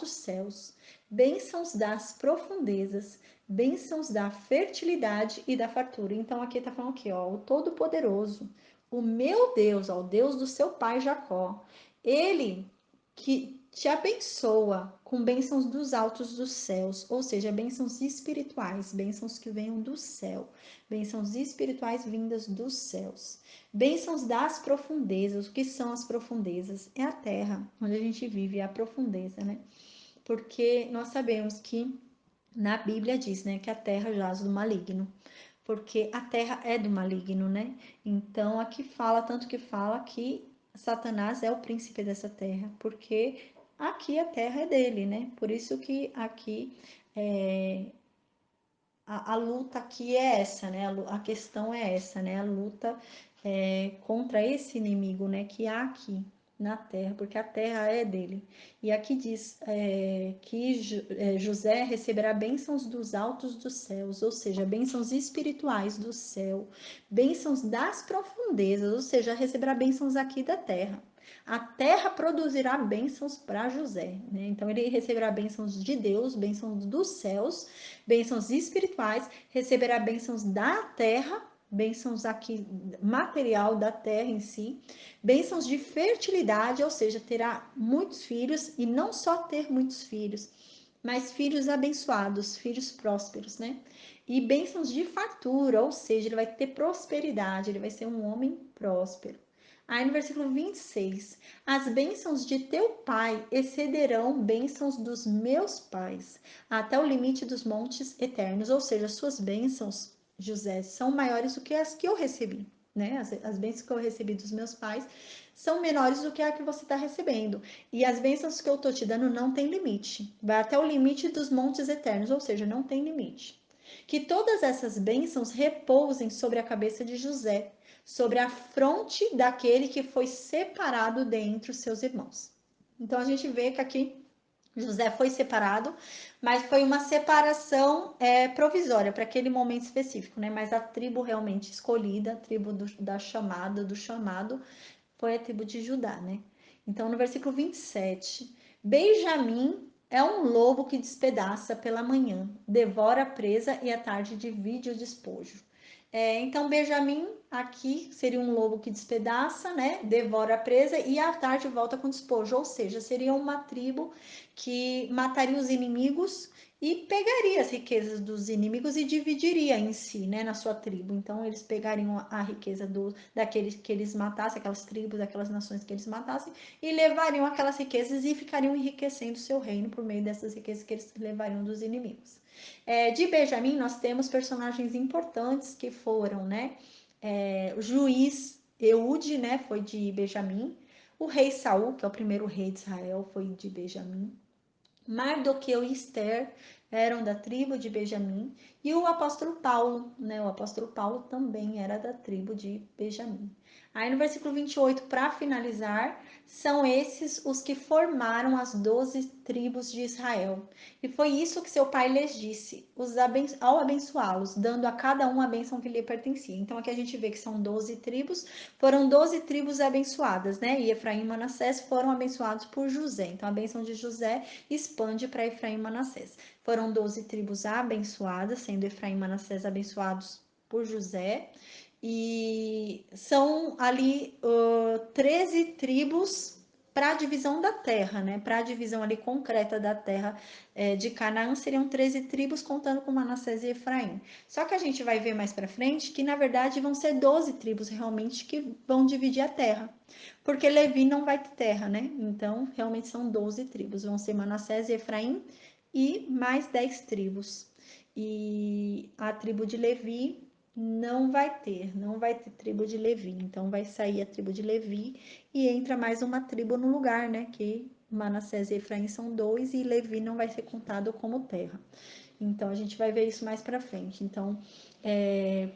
Speaker 2: céus, bênçãos das profundezas, bênçãos da fertilidade e da fartura. Então aqui está falando aqui, ó, o Todo-Poderoso, o meu Deus, ó, o Deus do seu pai Jacó, ele que te abençoa com bênçãos dos altos dos céus, ou seja, bênçãos espirituais, bênçãos que venham do céu, bênçãos espirituais vindas dos céus, bênçãos das profundezas. O que são as profundezas? É a terra onde a gente vive, é a profundeza, né? Porque nós sabemos que na Bíblia diz, né, que a terra jaz do maligno, porque a terra é do maligno, né? Então aqui fala, tanto que fala que Satanás é o príncipe dessa terra, porque aqui a terra é dele, né? Por isso que aqui a luta aqui é essa, né? A questão é essa, né? A luta contra esse inimigo, né? Que há aqui. na terra, porque a terra é dele. E aqui diz que José receberá bênçãos dos altos dos céus, ou seja, bênçãos espirituais do céu, bênçãos das profundezas, ou seja, receberá bênçãos aqui da terra. A terra produzirá bênçãos para José, né? Então ele receberá bênçãos de Deus, bênçãos dos céus, bênçãos espirituais, receberá bênçãos da terra, bênçãos aqui material da terra em si, bênçãos de fertilidade, ou seja, terá muitos filhos e não só ter muitos filhos, mas filhos abençoados, filhos prósperos, né? E bênçãos de fartura, ou seja, ele vai ter prosperidade, ele vai ser um homem próspero. Aí no versículo 26, as bênçãos de teu pai excederão bênçãos dos meus pais, até o limite dos montes eternos, ou seja, as suas bênçãos, José, são maiores do que as que eu recebi, né? As bênçãos que eu recebi dos meus pais são menores do que a que você está recebendo. E as bênçãos que eu estou te dando não tem limite, vai até o limite dos montes eternos, ou seja, não tem limite. Que todas essas bênçãos repousem sobre a cabeça de José, sobre a fronte daquele que foi separado dentre os seus irmãos. Então a gente vê que aqui José foi separado, mas foi uma separação provisória para aquele momento específico, né? Mas a tribo realmente escolhida, a tribo da chamada, do chamado, foi a tribo de Judá, né? Então no versículo 27, Benjamim é um lobo que despedaça pela manhã, devora a presa e à tarde divide o despojo. Então, Benjamim aqui seria um lobo que despedaça, né? Devora a presa e à tarde volta com despojo. Ou seja, seria uma tribo que mataria os inimigos e pegaria as riquezas dos inimigos e dividiria em si, né, na sua tribo. Então, eles pegariam a riqueza daqueles que eles matassem, aquelas tribos, aquelas nações que eles matassem, e levariam aquelas riquezas e ficariam enriquecendo o seu reino por meio dessas riquezas que eles levariam dos inimigos. De Benjamim, nós temos personagens importantes que foram, né? O juiz Eude, né? Foi de Benjamim. O rei Saul, que é o primeiro rei de Israel, foi de Benjamim. Mardoqueu e Esther eram da tribo de Benjamim. E o apóstolo Paulo, né? O apóstolo Paulo também era da tribo de Benjamim. Aí no versículo 28, para finalizar, são esses os que formaram as 12 tribos de Israel. E foi isso que seu pai lhes disse, ao abençoá-los, dando a cada um a bênção que lhe pertencia. Então aqui a gente vê que são 12 tribos, foram 12 tribos abençoadas, né? E Efraim e Manassés foram abençoados por José. Então a bênção de José expande para Efraim e Manassés. Foram 12 tribos abençoadas, sendo Efraim e Manassés abençoados por José. E são ali 13 tribos para a divisão da terra, né? Para a divisão ali concreta da terra de Canaã, seriam 13 tribos, contando com Manassés e Efraim. Só que a gente vai ver mais para frente que, na verdade, vão ser 12 tribos realmente que vão dividir a terra. Porque Levi não vai ter terra, né? Então, realmente são 12 tribos. Vão ser Manassés e Efraim e mais 10 tribos. E a tribo de Levi não vai ter tribo de Levi. Então vai sair a tribo de Levi e entra mais uma tribo no lugar, né? Que Manassés e Efraim são 2 e Levi não vai ser contado como terra. Então a gente vai ver isso mais para frente. Então,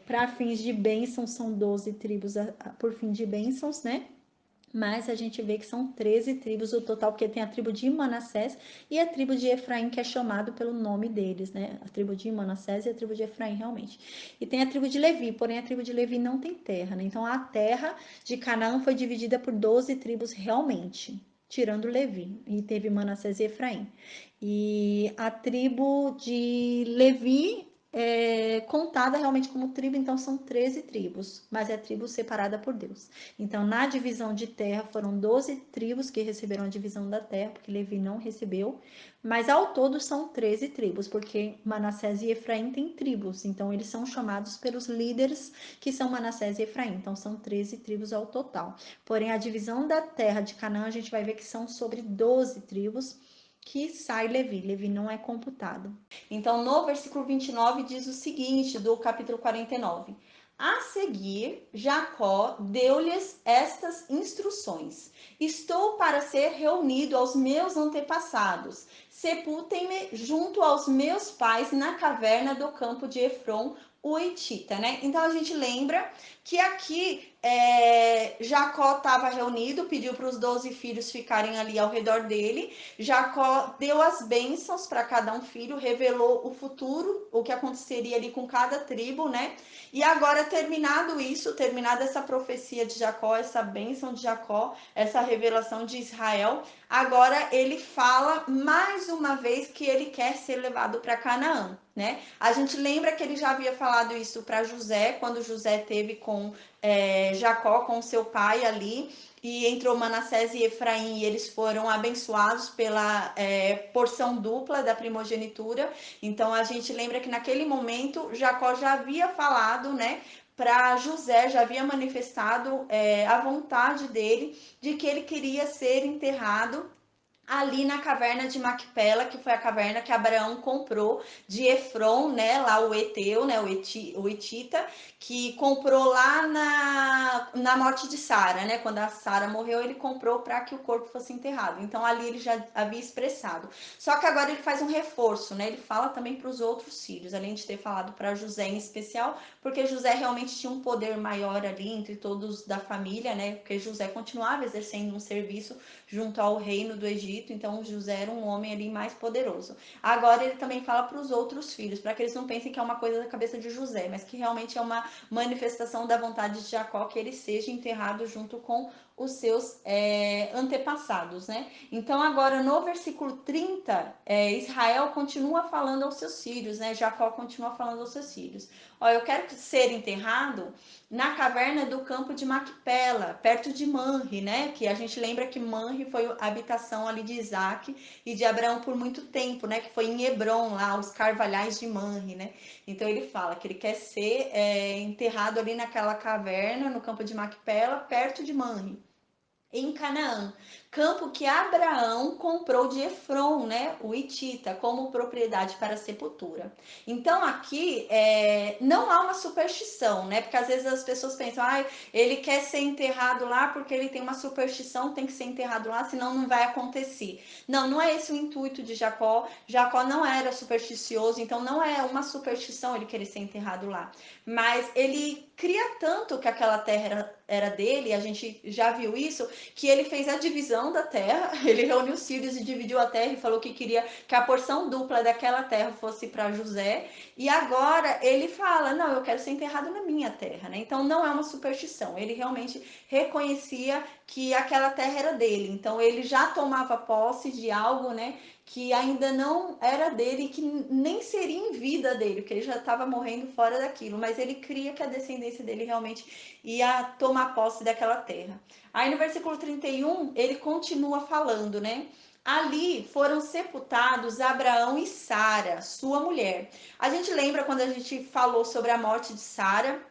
Speaker 2: para fins de bênçãos, são 12 tribos por fim de bênçãos, né? Mas a gente vê que são 13 tribos o total, porque tem a tribo de Manassés e a tribo de Efraim, que é chamado pelo nome deles, né? A tribo de Manassés e a tribo de Efraim, realmente. E tem a tribo de Levi, porém a tribo de Levi não tem terra, né? Então a terra de Canaã foi dividida por 12 tribos realmente, tirando Levi, e teve Manassés e Efraim. E a tribo de Levi contada realmente como tribo, então são 13 tribos, mas é tribo separada por Deus. Então, na divisão de terra, foram 12 tribos que receberam a divisão da terra, porque Levi não recebeu, mas ao todo são 13 tribos, porque Manassés e Efraim têm tribos, então eles são chamados pelos líderes que são Manassés e Efraim, então são 13 tribos ao total. Porém, a divisão da terra de Canaã, a gente vai ver que são sobre 12 tribos, que sai Levi. Levi não é computado. Então, no versículo 29 diz o seguinte, do capítulo 49. A seguir, Jacó deu-lhes estas instruções: Estou para ser reunido aos meus antepassados. Sepultem-me junto aos meus pais na caverna do campo de Efron, o Etita, né? Então a gente lembra
Speaker 1: que aqui Jacó estava reunido, pediu para os 12 filhos ficarem ali ao redor dele. Jacó deu as bênçãos para cada um filho, revelou o futuro, o que aconteceria ali com cada tribo, né? E agora, terminado isso, terminada essa profecia de Jacó, essa bênção de Jacó, essa revelação de Israel, agora ele fala mais uma vez que ele quer ser levado para Canaã, né? A gente lembra que ele já havia falado isso para José, quando José teve com Jacó, com seu pai ali, e entrou Manassés e Efraim, e eles foram abençoados pela porção dupla da primogenitura. Então a gente lembra que naquele momento Jacó já havia falado, né, para José, já havia manifestado a vontade dele de que ele queria ser enterrado ali na caverna de Macpela, que foi a caverna que Abraão comprou de Efron, né, lá o Eteu, né, o Etita, que comprou lá na morte de Sara, né, quando a Sara morreu, ele comprou para que o corpo fosse enterrado. Então ali ele já havia expressado. Só que agora ele faz um reforço, né, ele fala também para os outros filhos, além de ter falado para José em especial, porque José realmente tinha um poder maior ali entre todos da família, né, porque José continuava exercendo um serviço junto ao reino do Egito, então José era um homem ali mais poderoso. Agora ele também fala para os outros filhos, para que eles não pensem que é uma coisa da cabeça de José, mas que realmente é uma manifestação da vontade de Jacó que ele seja enterrado junto com os seus antepassados, né? Então agora no versículo 30, Israel continua falando aos seus filhos, né? Jacó continua falando aos seus filhos. Ó, eu quero ser enterrado na caverna do campo de Macpela, perto de Manre, né? Que a gente lembra que Manre foi a habitação ali de Isaac e de Abraão por muito tempo, né? Que foi em Hebron, lá, os carvalhais de Manre, né? Então ele fala que ele quer ser enterrado ali naquela caverna, no campo de Macpela, perto de Manre, em Canaã, campo que Abraão comprou de Efron, né, o Hitita, como propriedade para sepultura. Então aqui não há uma superstição, né, porque às vezes as pessoas pensam, ele quer ser enterrado lá porque ele tem uma superstição, tem que ser enterrado lá, senão não vai acontecer. Não, não é esse o intuito de Jacó. Jacó não era supersticioso, então não é uma superstição ele querer ser enterrado lá. Mas ele cria tanto que aquela terra era dele, a gente já viu isso, que ele fez a divisão da terra, ele reuniu os filhos e dividiu a terra e falou que queria que a porção dupla daquela terra fosse para José, e agora ele fala, não, eu quero ser enterrado na minha terra, né? Então não é uma superstição, ele realmente reconhecia que aquela terra era dele, então ele já tomava posse de algo, né, que ainda não era dele, que nem seria em vida dele, porque ele já estava morrendo fora daquilo, mas ele cria que a descendência dele realmente ia tomar posse daquela terra. Aí no versículo 31, ele continua falando, né? Ali foram sepultados Abraão e Sara, sua mulher. A gente lembra quando a gente falou sobre a morte de Sara,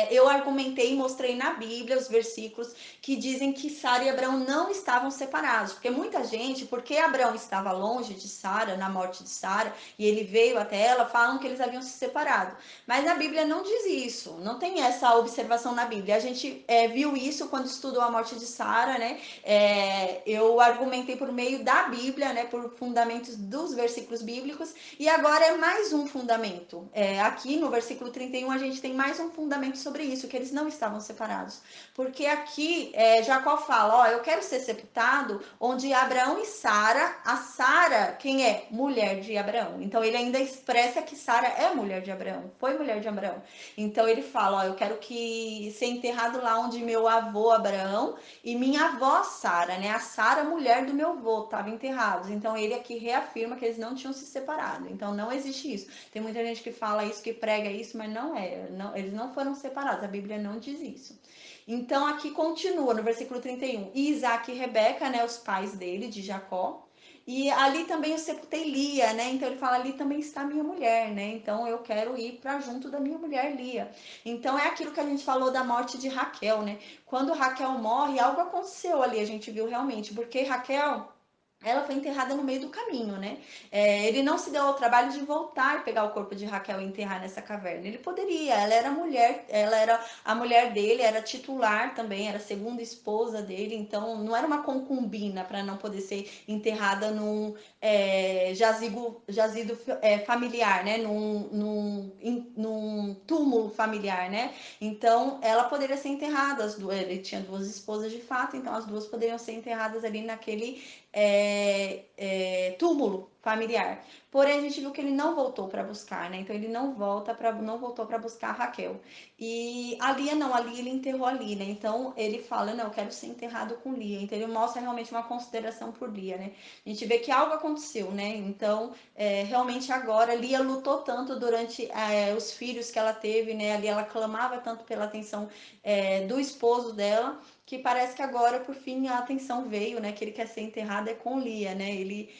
Speaker 1: eu argumentei e mostrei na Bíblia os versículos que dizem que Sara e Abraão não estavam separados, porque muita gente, porque Abraão estava longe de Sara, na morte de Sara, e ele veio até ela, falam que eles haviam se separado. Mas na Bíblia não diz isso, não tem essa observação na Bíblia. A gente viu isso quando estudou a morte de Sara, né? Eu argumentei por meio da Bíblia, né? Por fundamentos dos versículos bíblicos, e agora é mais um fundamento. Aqui no versículo 31 a gente tem mais um fundamento sobre isso, que eles não estavam separados. Porque aqui Jacó fala, ó, eu quero ser sepultado onde Abraão e Sara, a Sara, quem é? Mulher de Abraão. Então ele ainda expressa que Sara é mulher de Abraão, foi mulher de Abraão. Então ele fala, ó, eu quero que ser enterrado lá onde meu avô Abraão e minha avó Sara, né? A Sara, mulher do meu avô, estavam enterrados. Então ele aqui reafirma que eles não tinham se separado. Então não existe isso. Tem muita gente que fala isso, que prega isso, mas não é. Não, eles não foram separados. A Bíblia não diz isso. Então aqui continua no versículo 31. E Isaac e Rebeca, né, os pais dele, de Jacó. E ali também eu sepultei Lia, né? Então ele fala, ali também está minha mulher, né? Então eu quero ir para junto da minha mulher Lia. Então é aquilo que a gente falou da morte de Raquel, né? Quando Raquel morre, algo aconteceu ali, a gente viu realmente, porque Raquel ela foi enterrada no meio do caminho, né? Ele não se deu ao trabalho de voltar e pegar o corpo de Raquel e enterrar nessa caverna. Ele poderia, ela era mulher, ela era a mulher dele, era titular também, era a segunda esposa dele, então não era uma concubina para não poder ser enterrada num jazido familiar, né? Num túmulo familiar, né? Então ela poderia ser enterrada, ele tinha duas esposas de fato, então as duas poderiam ser enterradas ali naquele túmulo familiar. Porém, a gente viu que ele não voltou para buscar, né? Então ele não voltou para buscar a Raquel. E a Lia não, a Lia ele enterrou a Lia, né? Então ele fala, não, eu quero ser enterrado com Lia. Então ele mostra realmente uma consideração por Lia, né? A gente vê que algo aconteceu, né? Então realmente agora Lia lutou tanto durante os filhos que ela teve, né? Ali ela clamava tanto pela atenção do esposo dela, que parece que agora, por fim, a atenção veio, né? Que ele quer ser enterrado com Lia, né? Ele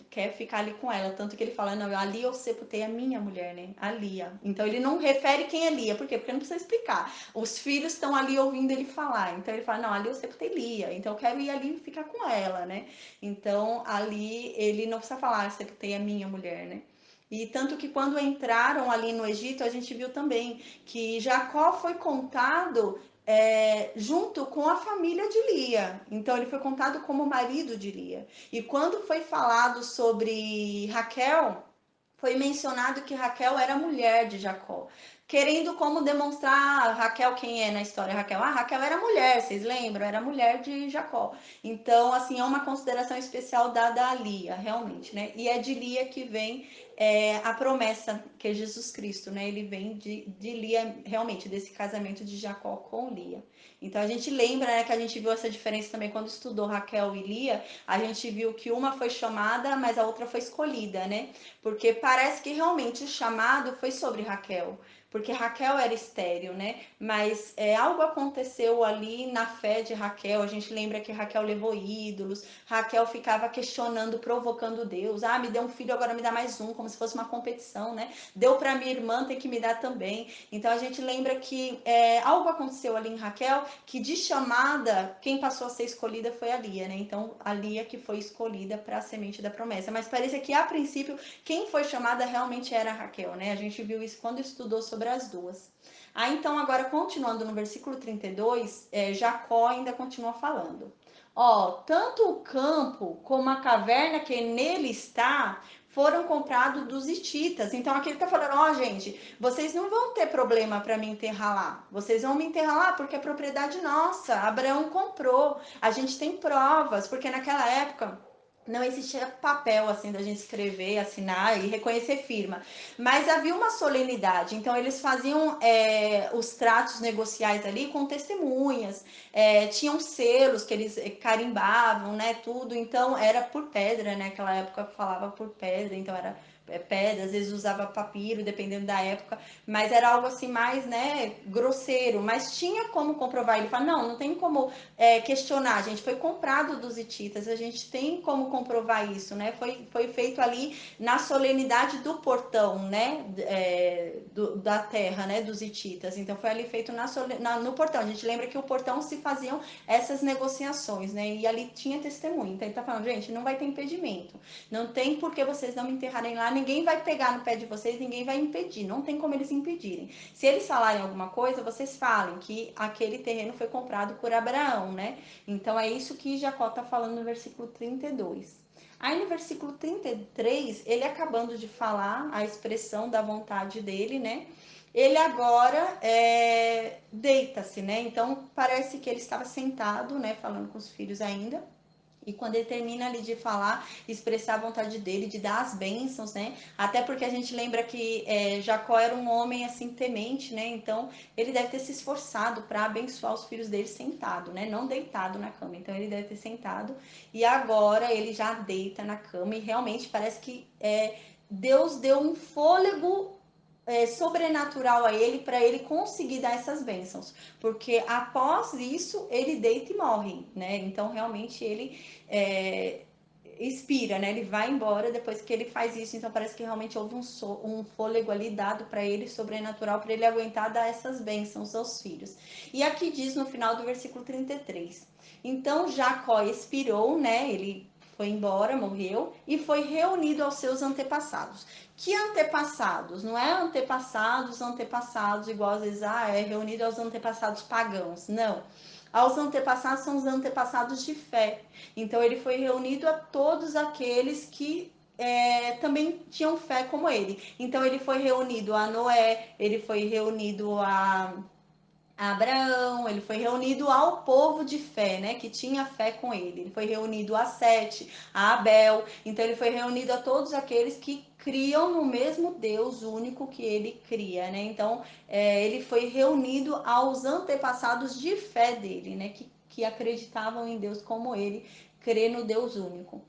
Speaker 1: quer ficar ali com ela, tanto que ele fala, não, ali eu sepultei a minha mulher, né? A Lia. Então ele não refere quem é Lia, por quê? Porque não precisa explicar. Os filhos estão ali ouvindo ele falar, então ele fala, não, ali eu sepultei Lia, então eu quero ir ali e ficar com ela, né? Então ali ele não precisa falar, sepultei a minha mulher, né? E tanto que quando entraram ali no Egito, a gente viu também que Jacó foi contado junto com a família de Lia. Então ele foi contado como marido de Lia. E quando foi falado sobre Raquel, foi mencionado que Raquel era mulher de Jacó, querendo como demonstrar Raquel quem é na história. Raquel, Raquel era mulher, vocês lembram? Era mulher de Jacó. Então, assim, é uma consideração especial dada a Lia, realmente, né? E é de Lia que vem a promessa, que é Jesus Cristo, né? Ele vem de Lia, realmente, desse casamento de Jacó com Lia. Então a gente lembra, né, que a gente viu essa diferença também quando estudou Raquel e Lia, a gente viu que uma foi chamada, mas a outra foi escolhida, né? Porque parece que realmente o chamado foi sobre Raquel, porque Raquel era estéril, né? Mas algo aconteceu ali na fé de Raquel. A gente lembra que Raquel levou ídolos, Raquel ficava questionando, provocando Deus. Me deu um filho, agora me dá mais um, como se fosse uma competição, né? Deu para minha irmã, tem que me dar também. Então a gente lembra que algo aconteceu ali em Raquel, que de chamada, quem passou a ser escolhida foi a Lia, né? Então a Lia que foi escolhida para a semente da promessa. Mas parece que a princípio quem foi chamada realmente era Raquel, né? A gente viu isso quando estudou sobre as duas. Então, agora continuando no versículo 32, Jacó ainda continua falando. Tanto o campo como a caverna que nele está foram comprados dos hititas. Então aqui ele está falando, gente, vocês não vão ter problema para me enterrar lá. Vocês vão me enterrar lá porque é propriedade nossa. Abraão comprou. A gente tem provas, porque naquela época não existia papel assim da gente escrever, assinar e reconhecer firma, mas havia uma solenidade. Então eles faziam os tratos negociais ali com testemunhas, tinham selos que eles carimbavam, né, tudo. Então era por pedra, né? Naquela época falava por pedra, então era pedra, às vezes usava papiro, dependendo da época, mas era algo assim mais, né, grosseiro, mas tinha como comprovar. Ele fala, não tem como questionar, a gente foi comprado dos hititas, a gente tem como comprovar isso, né, foi feito ali na solenidade do portão, né, da terra, né, dos hititas. Então foi ali feito no portão. A gente lembra que o portão se faziam essas negociações, né, e ali tinha testemunho. Então ele tá falando, gente, não vai ter impedimento, não tem por que vocês não me enterrarem lá, ninguém vai pegar no pé de vocês, ninguém vai impedir, não tem como eles impedirem. Se eles falarem alguma coisa, vocês falem que aquele terreno foi comprado por Abraão, né? Então é isso que Jacó tá falando no versículo 32. Aí no versículo 33, ele acabando de falar a expressão da vontade dele, né? Ele agora deita-se, né? Então parece que ele estava sentado, né? Falando com os filhos ainda. E quando ele termina ali de falar, expressar a vontade dele, de dar as bênçãos, né? Até porque a gente lembra que Jacó era um homem assim temente, né? Então ele deve ter se esforçado para abençoar os filhos dele sentado, né? Não deitado na cama. Então ele deve ter sentado e agora ele já deita na cama e realmente parece que Deus deu um fôlego sobrenatural a ele para ele conseguir dar essas bênçãos, porque após isso ele deita e morre, né? Então realmente ele expira, né? Ele vai embora depois que ele faz isso. Então parece que realmente houve um fôlego ali dado para ele sobrenatural para ele aguentar dar essas bênçãos aos filhos. E aqui diz no final do versículo 33. Então Jacó expirou, né? Ele foi embora, morreu, e foi reunido aos seus antepassados. Que antepassados? Não é antepassados, igual às vezes, é reunido aos antepassados pagãos. Não. Aos antepassados são os antepassados de fé. Então ele foi reunido a todos aqueles que também tinham fé como ele. Então ele foi reunido a Noé, ele foi reunido a Abraão, ele foi reunido ao povo de fé, né, que tinha fé com ele. Ele foi reunido a Sete, a Abel. Então ele foi reunido a todos aqueles que criam no mesmo Deus único que ele cria, né? Então ele foi reunido aos antepassados de fé dele, né, que acreditavam em Deus como ele, crê no Deus único.